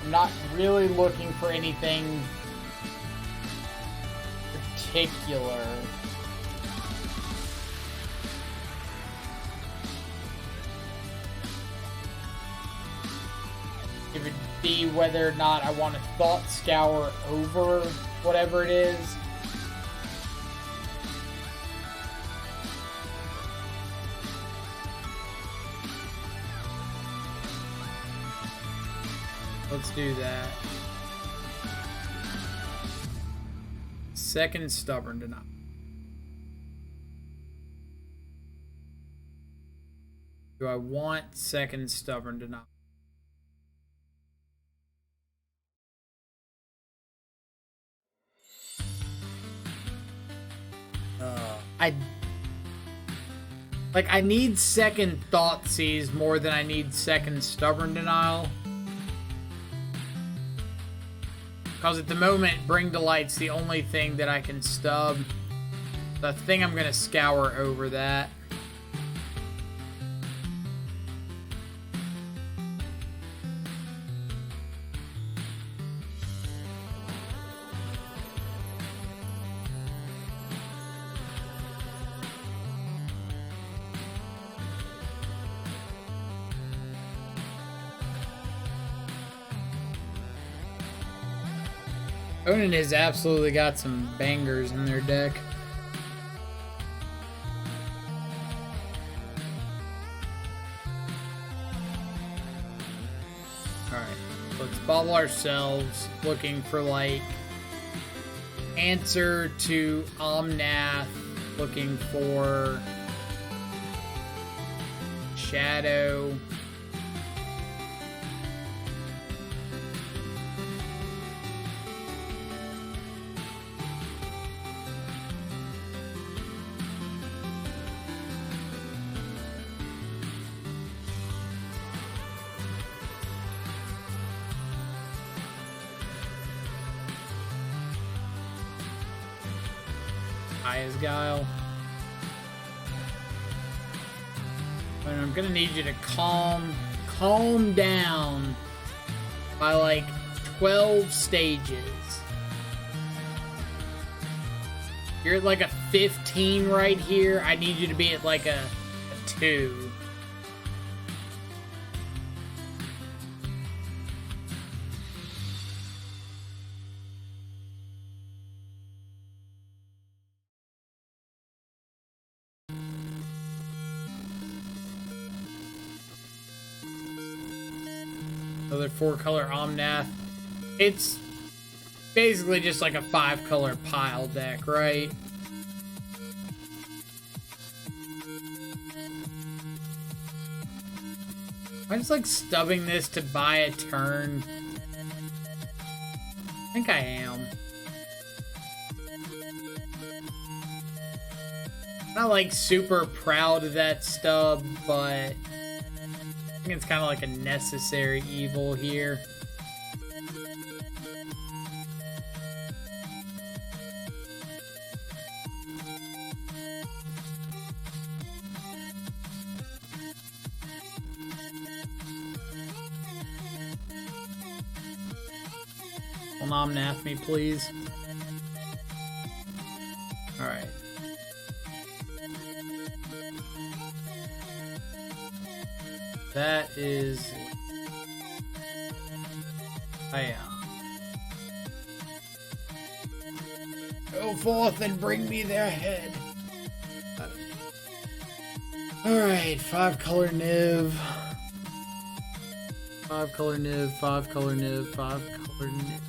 I'm not really looking for anything particular. It would be whether or not I want to thought scour over whatever it is. Let's do that. Second stubborn denial. Do I want second stubborn denial? I need second thought seize more than I need second stubborn denial. Because at the moment, bring to light's the only thing that I can stub. So I think I'm gonna scour over that. Onan has absolutely got some bangers in their deck. Alright, let's bobble ourselves, looking for like answer to Omnath, looking for Shadow. Guile. And I'm gonna need you to calm down by like 12 stages. You're at like a 15 right here. I need you to be at like a 2. Another 4-color Omnath. It's basically just like a 5-color pile deck, right? I just like stubbing this to buy a turn. I think I am. Not like super proud of that stub, but I think it's kind of like a necessary evil here. Well, Omnath me, please. Alright. That is... I am. Go forth and bring me their head. Alright, 5-color Niv. 5-color Niv, 5-color Niv, 5-color Niv.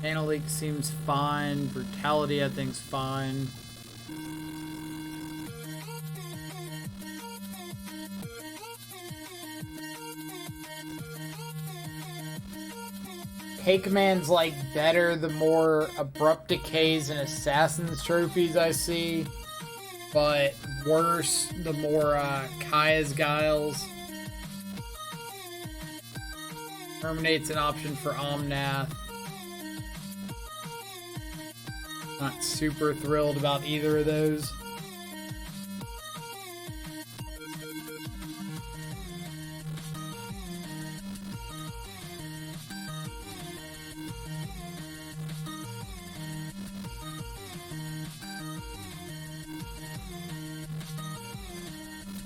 Mana Leak seems fine. Brutality, I think's fine. K-Command's like better the more Abrupt Decays and Assassin's Trophies I see, but worse the more Kaya's Guiles. Terminate's an option for Omnath. Not super thrilled about either of those.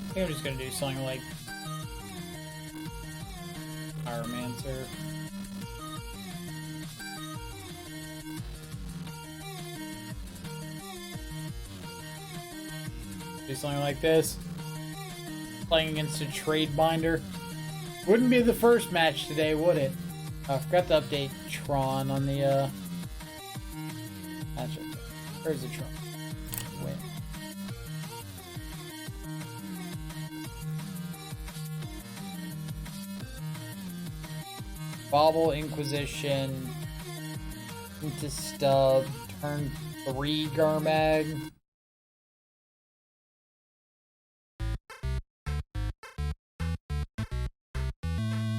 I think I'm just gonna do something like Pyromancer. Do something like this. Playing against a trade binder. Wouldn't be the first match today, would it? I forgot to update Tron on the matchup. Where's the Tron? Win. Bobble, Inquisition, into Stub, turn 3 Garmag.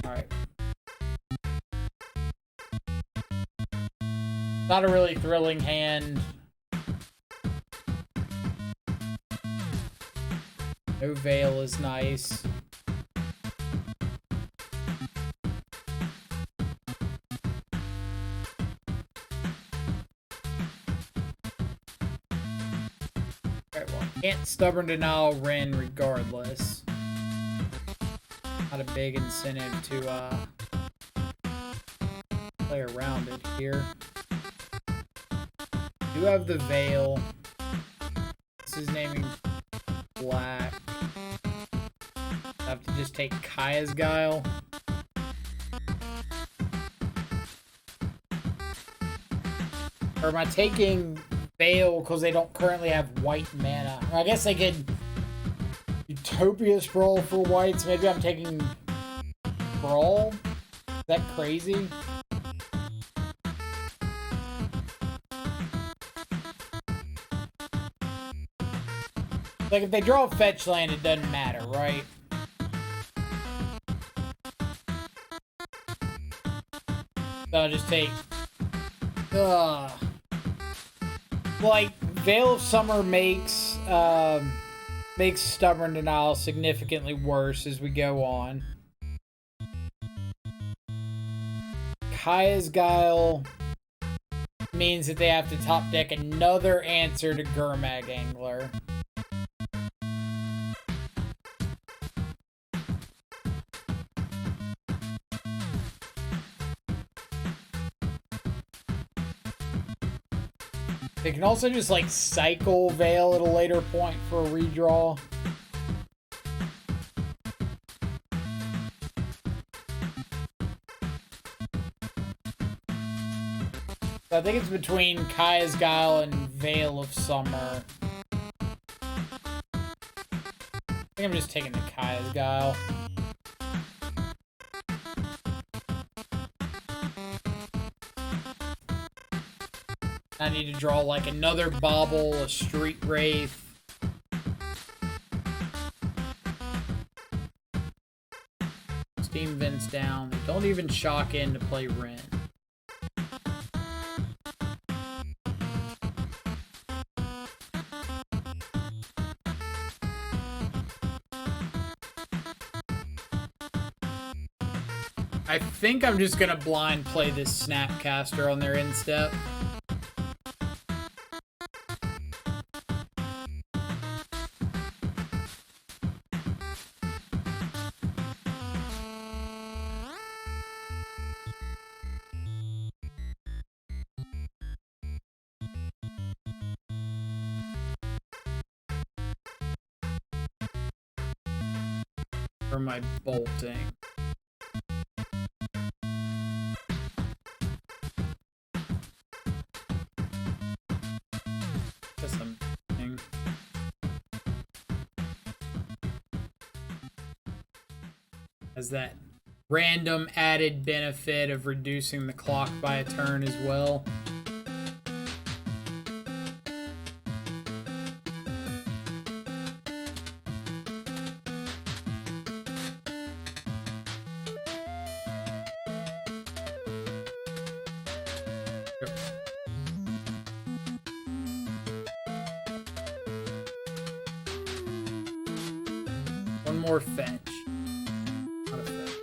Alright. Not a really thrilling hand. No Veil is nice. Can't Stubborn Denial Ren regardless. Not a big incentive to play around it here. Do have the Veil. This is naming black. I have to just take Kaya's Guile. Or am I taking Veil because they don't currently have white mana? Or I guess they could Utopia Sprawl for whites. Maybe I'm taking Brawl? Is that crazy? Like, if they draw a fetch land, it doesn't matter, right? So I'll just take... Like, Veil of Summer makes Stubborn Denial significantly worse as we go on. Kaya's Guile means that they have to top deck another answer to Gurmag Angler. They can also just, like, cycle Veil at a later point for a redraw. So I think it's between Kaya's Guile and Veil of Summer. I think I'm just taking the Kaya's Guile. I need to draw like another Bauble, a Street Wraith. Steam Vents down. They don't even shock in to play Ren. I think I'm just gonna blind play this Snapcaster on their instep. For my bolting. Just something. Has that random added benefit of reducing the clock by a turn as well. One more fetch. Not a fetch.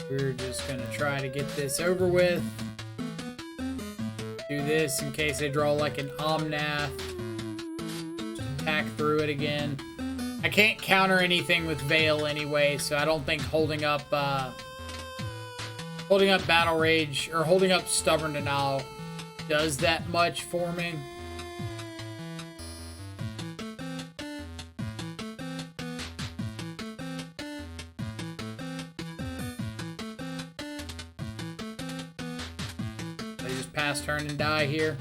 We're just gonna try to get this over with. Do this in case they draw like an Omnath. Just attack through it again. I can't counter anything with Veil anyway, so I don't think holding up Battle Rage or holding up Stubborn Denial does that much for me. They just pass turn and die here.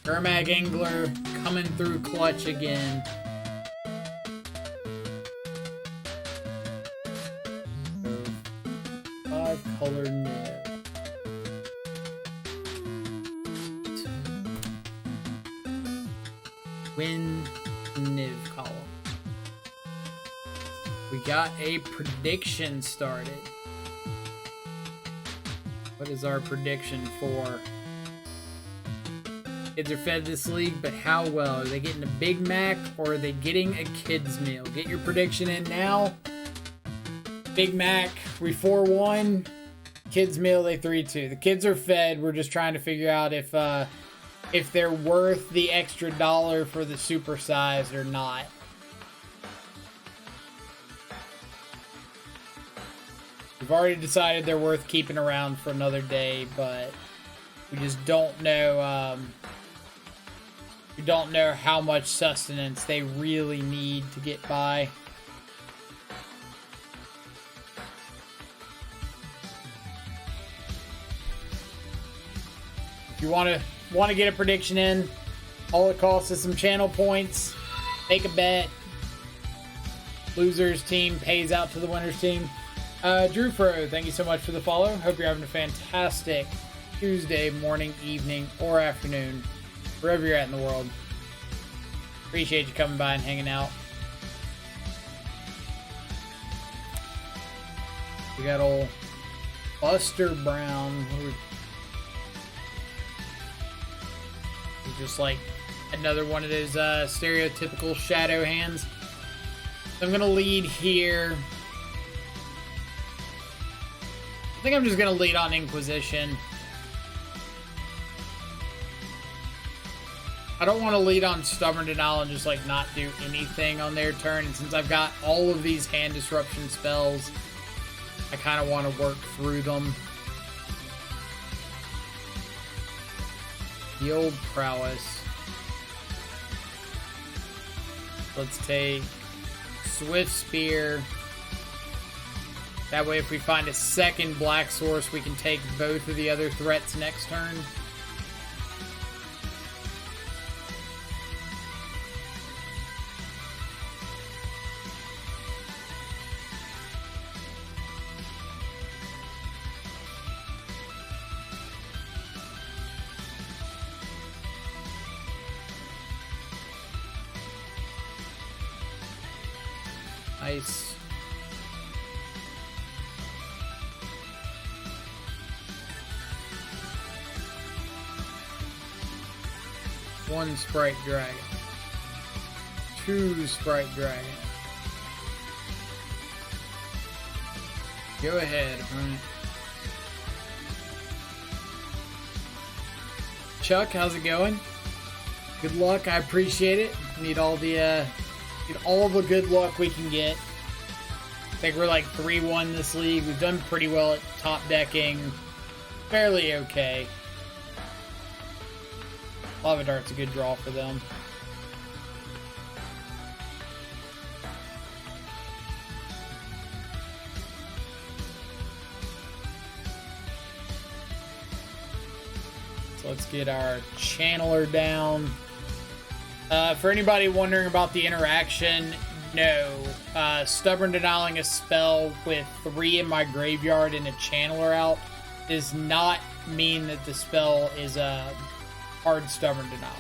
Ermag Angler coming through clutch again. So, 5-color Niv. Win Niv column. We got a prediction started. What is our prediction for? Kids are fed this league, but how well? Are they getting a Big Mac or are they getting a kids meal? Get your prediction in now. Big Mac, we 4-1. Kids meal, they 3-2. The kids are fed. We're just trying to figure out if they're worth the extra $1 for the supersize or not. We've already decided they're worth keeping around for another day, but we just don't know. We don't know how much sustenance they really need to get by. If you want to get a prediction in, all it costs is some channel points. Make a bet. Loser's team pays out to the winner's team. Drew Fro, thank you so much for the follow. Hope you're having a fantastic Tuesday morning, evening, or afternoon, wherever you're at in the world. Appreciate you coming by and hanging out. We got old Buster Brown. He's just like another one of those stereotypical shadow hands. So I'm going to lead here. I think I'm just going to lead on Inquisition. I don't want to lead on Stubborn Denial and just like not do anything on their turn. And since I've got all of these hand disruption spells, I kind of want to work through them. The old Prowess. Let's take Swift Spear. That way if we find a second black source, we can take both of the other threats next turn. Nice. One Sprite Dragon. Two Sprite Dragon. Go ahead, opponent. Chuck, how's it going? Good luck, I appreciate it. Need all the good luck we can get. I think we're like 3-1 this league. We've done pretty well at top decking. Fairly okay. Lava Dart's a good draw for them. So let's get our Channeler down. For anybody wondering about the interaction, no. Stubborn Denying a spell with 3 in my graveyard and a Channeler out does not mean that the spell is a hard Stubborn Denial.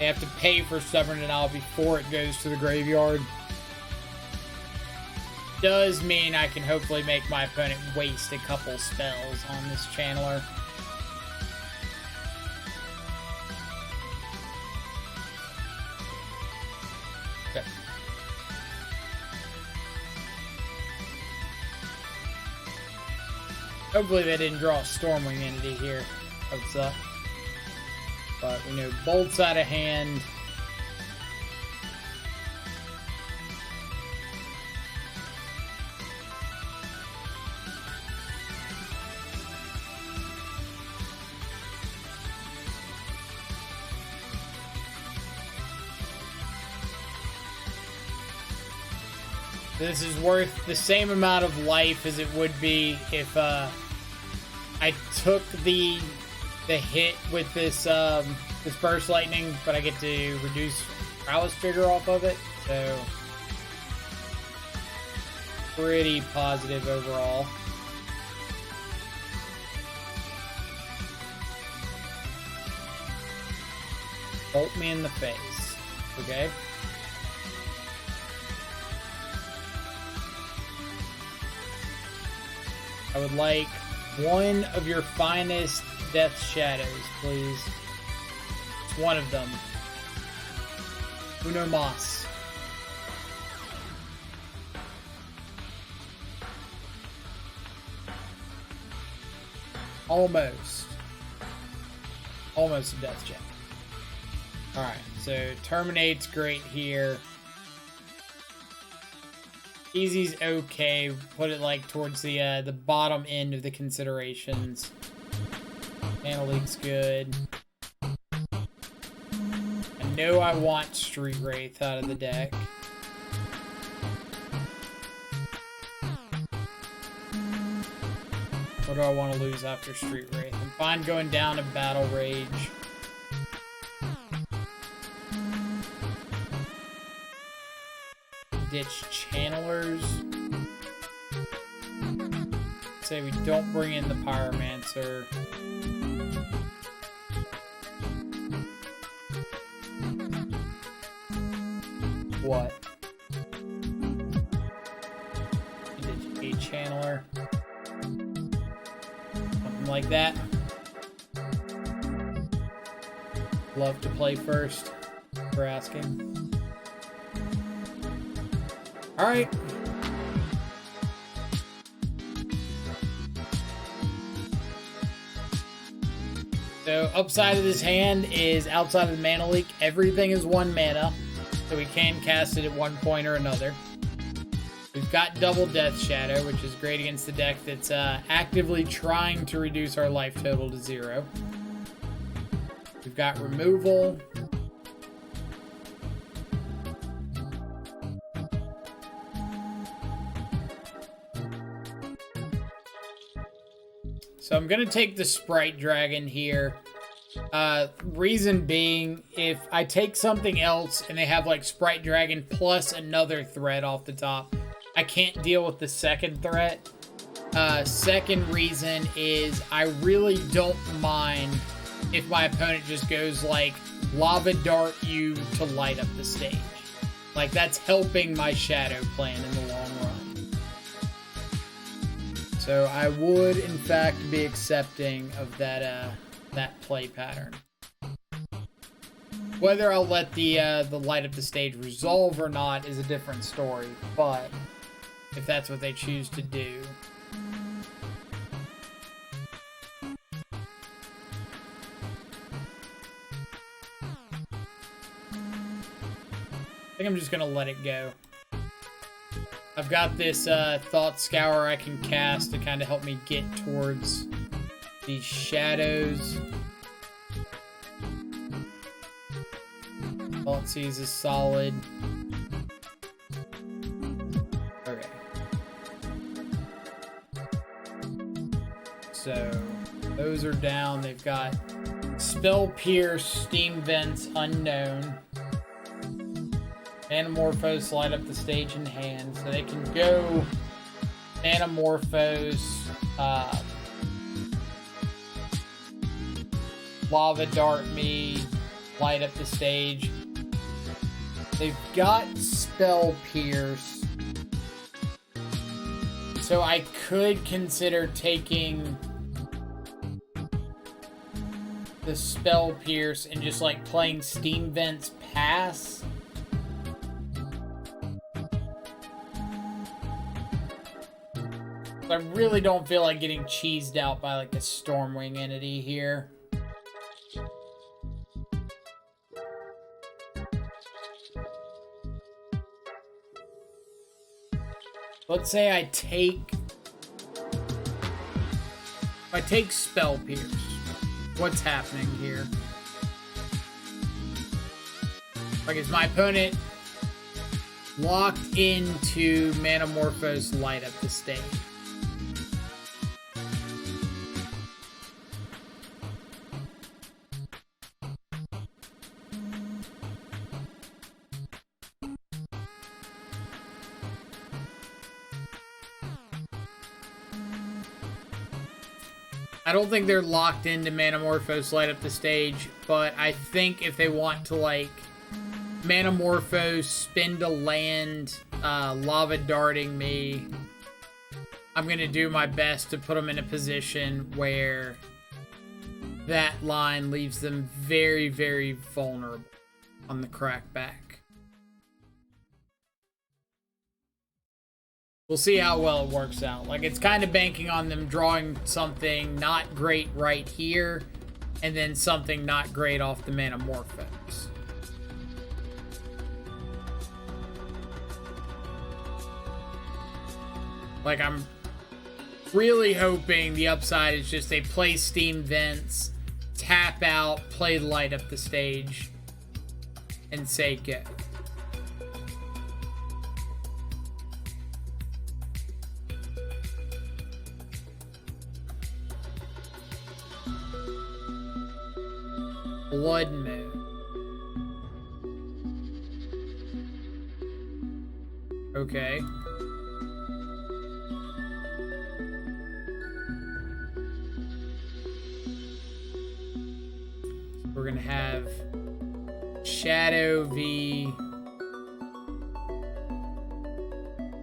They have to pay for Stubborn Denial before it goes to the graveyard. Does mean I can hopefully make my opponent waste a couple spells on this Channeler. Okay. Hopefully they didn't draw a Stormwing entity here. What's up? But we know Bolt's out of hand. This is worth the same amount of life as it would be if I took the hit with this this burst lightning, but I get to reduce prowess trigger off of it, so pretty positive overall. Bolt me in the face, okay? I would like one of your finest Death Shadows, please. It's one of them. Uno Mas. Almost. Almost a Death Shadow. Alright, so Terminate's great here. Easy's okay. Put it like towards the bottom end of the considerations. Mana Leak's good. I know I want Street Wraith out of the deck. What do I want to lose after Street Wraith? I'm fine going down to Battle Rage. Ditch Channelers. Say we don't bring in the Pyromancer. What? Ditch a Channeler. Something like that. Love to play first, for asking. All right. So upside of this hand is outside of the mana leak, everything is 1 mana, so we can cast it at one point or another. We've got double Death Shadow, which is great against the deck that's actively trying to reduce our life total to 0. We've got removal. So I'm going to take the Sprite Dragon here. Reason being, if I take something else and they have like Sprite Dragon plus another threat off the top, I can't deal with the second threat. Second reason is I really don't mind if my opponent just goes like Lava Dart you to light up the stage. Like that's helping my Shadow plan in the long run. So I would, in fact, be accepting of that that play pattern. Whether I'll let the light up the stage resolve or not is a different story. But if that's what they choose to do, I think I'm just gonna let it go. I've got this Thought Scour I can cast to kind of help me get towards these shadows. Thought Seize is solid. Okay. So, those are down. They've got Spell Pierce, Steam Vents, Unknown. Anamorphose light up the stage in hand, so they can go Anamorphose, Lava Dart me, light up the stage. They've got Spell Pierce. So I could consider taking the Spell Pierce and just like playing Steam Vent's Pass. I really don't feel like getting cheesed out by like the Stormwing entity here. Let's say I take Spell Pierce. What's happening here? Like, is my opponent locked into Manamorphose light up the stage? I don't think they're locked into Manamorphose light up the stage, but I think if they want to, like, Manamorphose, spin to land, lava darting me, I'm going to do my best to put them in a position where that line leaves them very, very vulnerable on the crackback. We'll see how well it works out. Like, it's kind of banking on them drawing something not great right here, and then something not great off the Manamorphose. Like, I'm really hoping the upside is just they play Steam Vents, tap out, play light up the stage, and say go. Blood Moon. Okay. We're gonna have Shadow v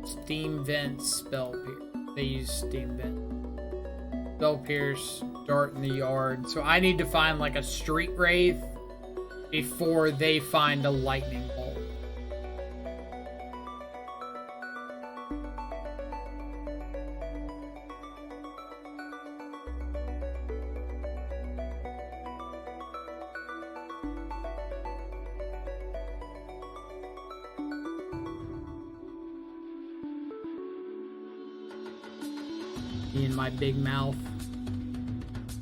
Steam Vent Spell Pierce. They use Steam Vent. Spell Pierce, Dart in the Yard. So I need to find like a Street Wraith before they find a Lightning Bolt. In my big mouth.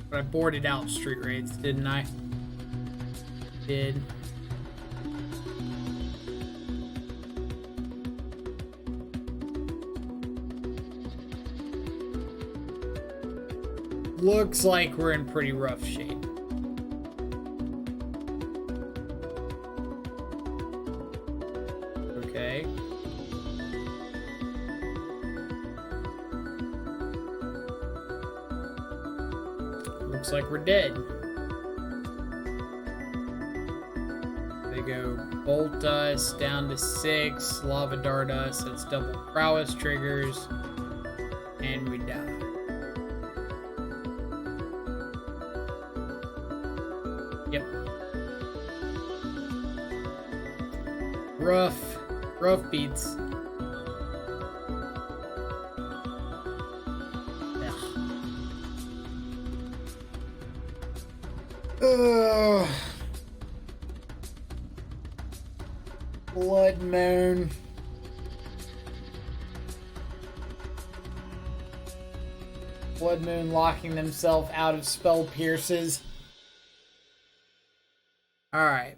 But I boarded out Street Wraiths, didn't I? Did. Looks like we're in pretty rough shape. Okay. Looks like we're dead. They go Bolt us down to 6, Lava Dart us, that's double Prowess triggers, and we die. Yep. Rough beats. Blood Moon. Blood Moon locking themselves out of Spell Pierces. Alright.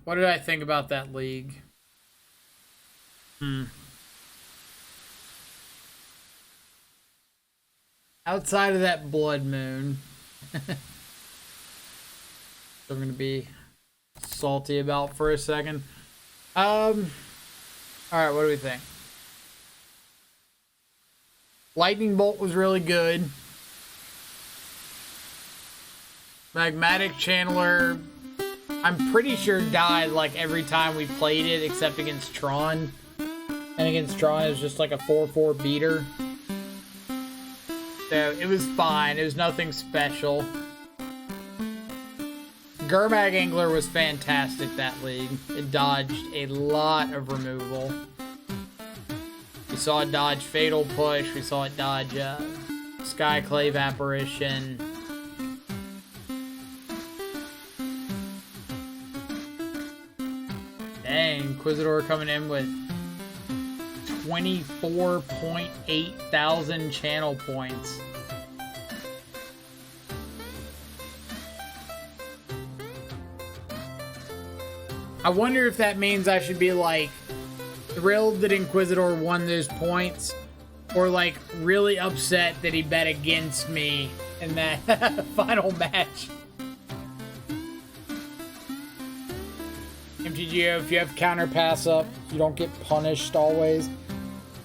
What did I think about that league? Outside of that Blood Moon. I'm going to be salty about for a second. Alright, what do we think? Lightning Bolt was really good. Magmatic Channeler I'm pretty sure died like every time we played it except against Tron. And against Tron it was just like a 4-4 beater. So it was fine. It was nothing special. Gurmag Angler was fantastic that league. It dodged a lot of removal. We saw it dodge Fatal Push. We saw it dodge Skyclave Apparition. Dang, Inquisitor coming in with 24.8 thousand channel points. I wonder if that means I should be like thrilled that Inquisitor won those points, or like really upset that he bet against me in that final match. MTGO, if you have counter pass up, you don't get punished always.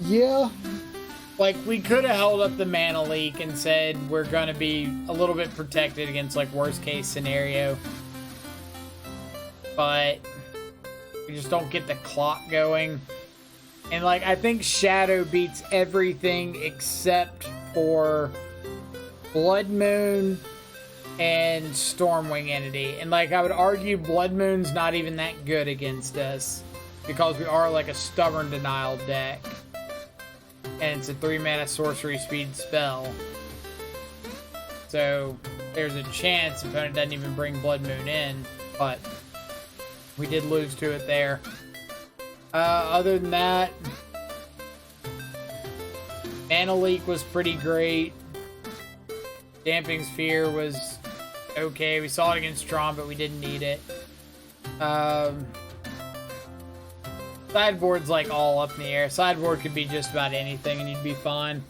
Yeah. Like, we could have held up the mana leak and said we're going to be a little bit protected against, like, worst case scenario. But we just don't get the clock going. And, like, I think Shadow beats everything except for Blood Moon and Stormwing Entity. And, like, I would argue Blood Moon's not even that good against us, because we are, like, a stubborn denial deck. And it's a 3-mana sorcery speed spell. So there's a chance the opponent doesn't even bring Blood Moon in, but we did lose to it there. Other than that, Mana Leak was pretty great. Damping Sphere was okay. We saw it against Tron, but we didn't need it. Sideboard's like all up in the air. Sideboard could be just about anything and you'd be fine.